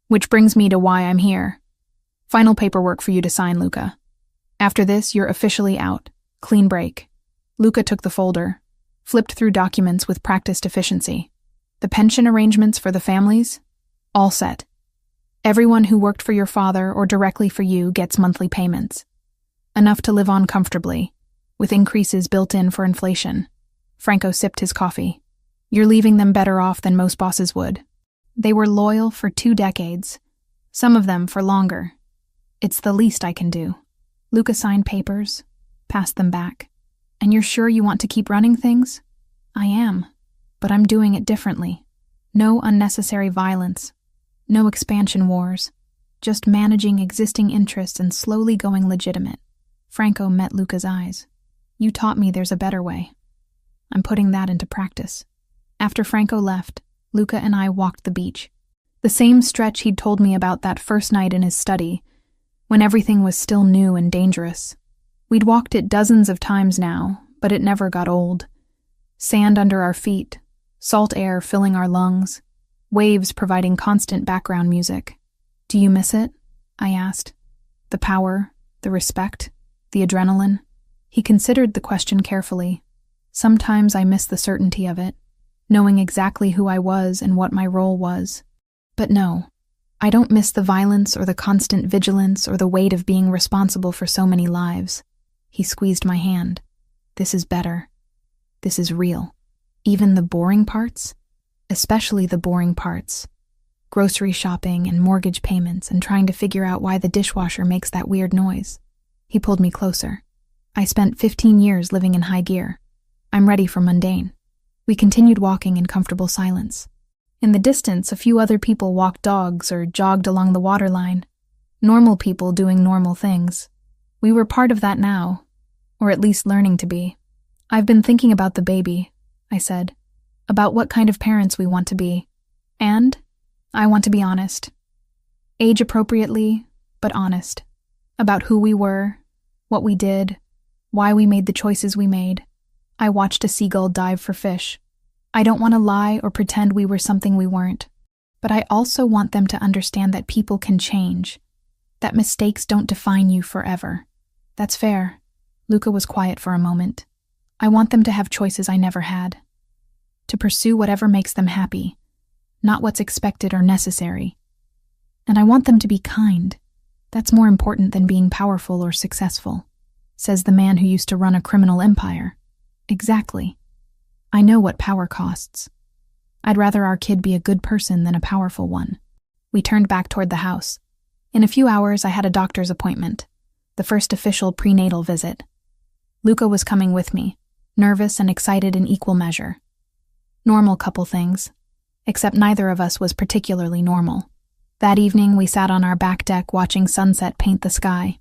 S1: "Which brings me to why I'm here. Final paperwork for you to sign, Luca. After this, you're officially out. Clean break." Luca took the folder, flipped through documents with practiced efficiency. "The pension arrangements for the families? All set. Everyone who worked for your father or directly for you gets monthly payments. Enough to live on comfortably, with increases built in for inflation. Franco sipped his coffee. You're leaving them better off than most bosses would. They were loyal for 2 decades, some of them for longer. It's the least I can do. Luca signed papers, passed them back. And you're sure you want to keep running things? I am, but I'm doing it differently. No unnecessary violence, no expansion wars, just managing existing interests and slowly going legitimate. Franco met Luca's eyes. You taught me there's a better way. I'm putting that into practice. After Franco left, Luca and I walked the beach. The same stretch he'd told me about that first night in his study, when everything was still new and dangerous. We'd walked it dozens of times now, but it never got old. Sand under our feet, salt air filling our lungs, waves providing constant background music. Do you miss it? I asked. The power, the respect, the adrenaline. He considered the question carefully. Sometimes I miss the certainty of it, knowing exactly who I was and what my role was. But no, I don't miss the violence or the constant vigilance or the weight of being responsible for so many lives. He squeezed my hand. This is better. This is real. Even the boring parts? Especially the boring parts. Grocery shopping and mortgage payments and trying to figure out why the dishwasher makes that weird noise. He pulled me closer. I spent 15 years living in high gear. I'm ready for mundane. We continued walking in comfortable silence. In the distance, a few other people walked dogs or jogged along the waterline. Normal people doing normal things. We were part of that now, or at least learning to be. I've been thinking about the baby, I said, about what kind of parents we want to be. And I want to be honest. Age appropriately, but honest. About who we were, what we did, why we made the choices we made. I watched a seagull dive for fish. I don't want to lie or pretend we were something we weren't. But I also want them to understand that people can change, that mistakes don't define you forever. That's fair. Luca was quiet for a moment. I want them to have choices I never had. To pursue whatever makes them happy, not what's expected or necessary. And I want them to be kind. That's more important than being powerful or successful, says the man who used to run a criminal empire. Exactly. I know what power costs. I'd rather our kid be a good person than a powerful one. We turned back toward the house. In a few hours, I had a doctor's appointment, the first official prenatal visit. Luca was coming with me, nervous and excited in equal measure. Normal couple things, except neither of us was particularly normal. That evening, we sat on our back deck watching sunset paint the sky.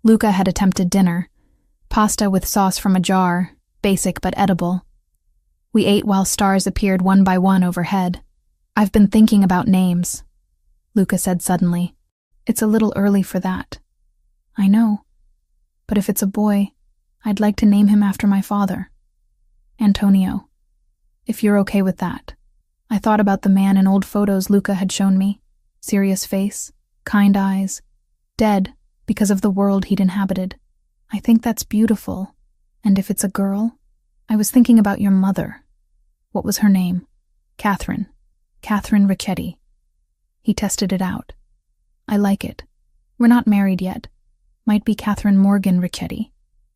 S1: Luca had attempted dinner, pasta with sauce from a jar, basic but edible. We ate while stars appeared one by one overhead. I've been thinking about names, Luca said suddenly. It's a little early for that. I know, but if it's a boy, I'd like to name him after my father. Antonio, if you're okay with that. I thought about the man in old photos Luca had shown me. Serious face, kind eyes, dead because of the world he'd inhabited. I think that's beautiful. And if it's a girl, I was thinking about your mother. What was her name? Catherine. Catherine Ricchetti. He tested it out. I like it. We're not married yet. Might be Catherine Morgan Ricchetti.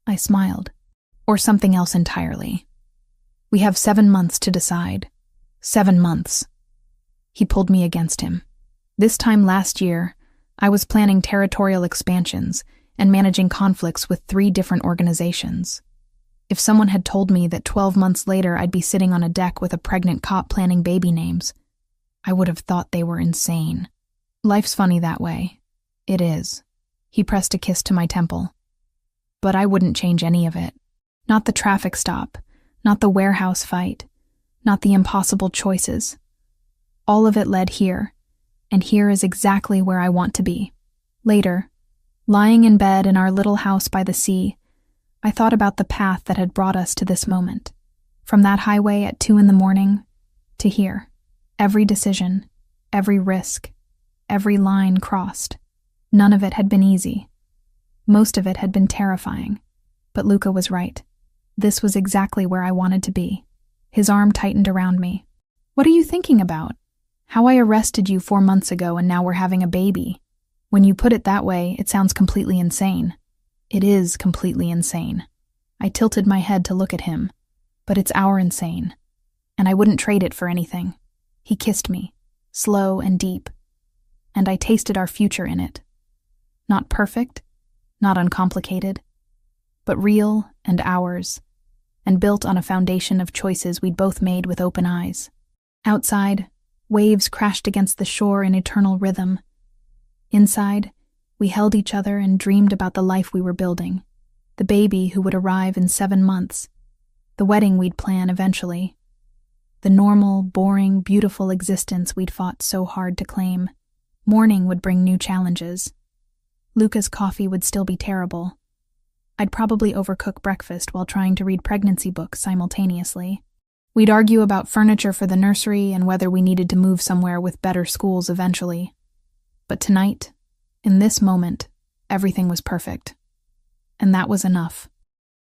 S1: I smiled. Or something else entirely. We have 7 months to decide. 7 months. He pulled me against him. This time last year, I was planning territorial expansions and managing conflicts with 3 different organizations. If someone had told me that 12 months later I'd be sitting on a deck with a pregnant cop planning baby names, I would have thought they were insane. Life's funny that way. It is. He pressed a kiss to my temple. But I wouldn't change any of it. Not the traffic stop, not the warehouse fight, not the impossible choices. All of it led here, and here is exactly where I want to be. Later, lying in bed in our little house by the sea, I thought about the path that had brought us to this moment. From that highway at 2 a.m. to here. Every decision, every risk, every line crossed. None of it had been easy. Most of it had been terrifying. But Luca was right. This was exactly where I wanted to be. His arm tightened around me. What are you thinking about? How I arrested you 4 months ago and now we're having a baby. When you put it that way, it sounds completely insane. It is completely insane. I tilted my head to look at him, but it's our insane, and I wouldn't trade it for anything. He kissed me, slow and deep, and I tasted our future in it. Not perfect, not uncomplicated, but real and ours, and built on a foundation of choices we'd both made with open eyes. Outside, waves crashed against the shore in eternal rhythm. Inside, we held each other and dreamed about the life we were building, the baby who would arrive in 7 months, the wedding we'd plan eventually, the normal, boring, beautiful existence we'd fought so hard to claim. Morning would bring new challenges. Luca's coffee would still be terrible. I'd probably overcook breakfast while trying to read pregnancy books simultaneously. We'd argue about furniture for the nursery and whether we needed to move somewhere with better schools eventually. But tonight, in this moment, everything was perfect. And that was enough.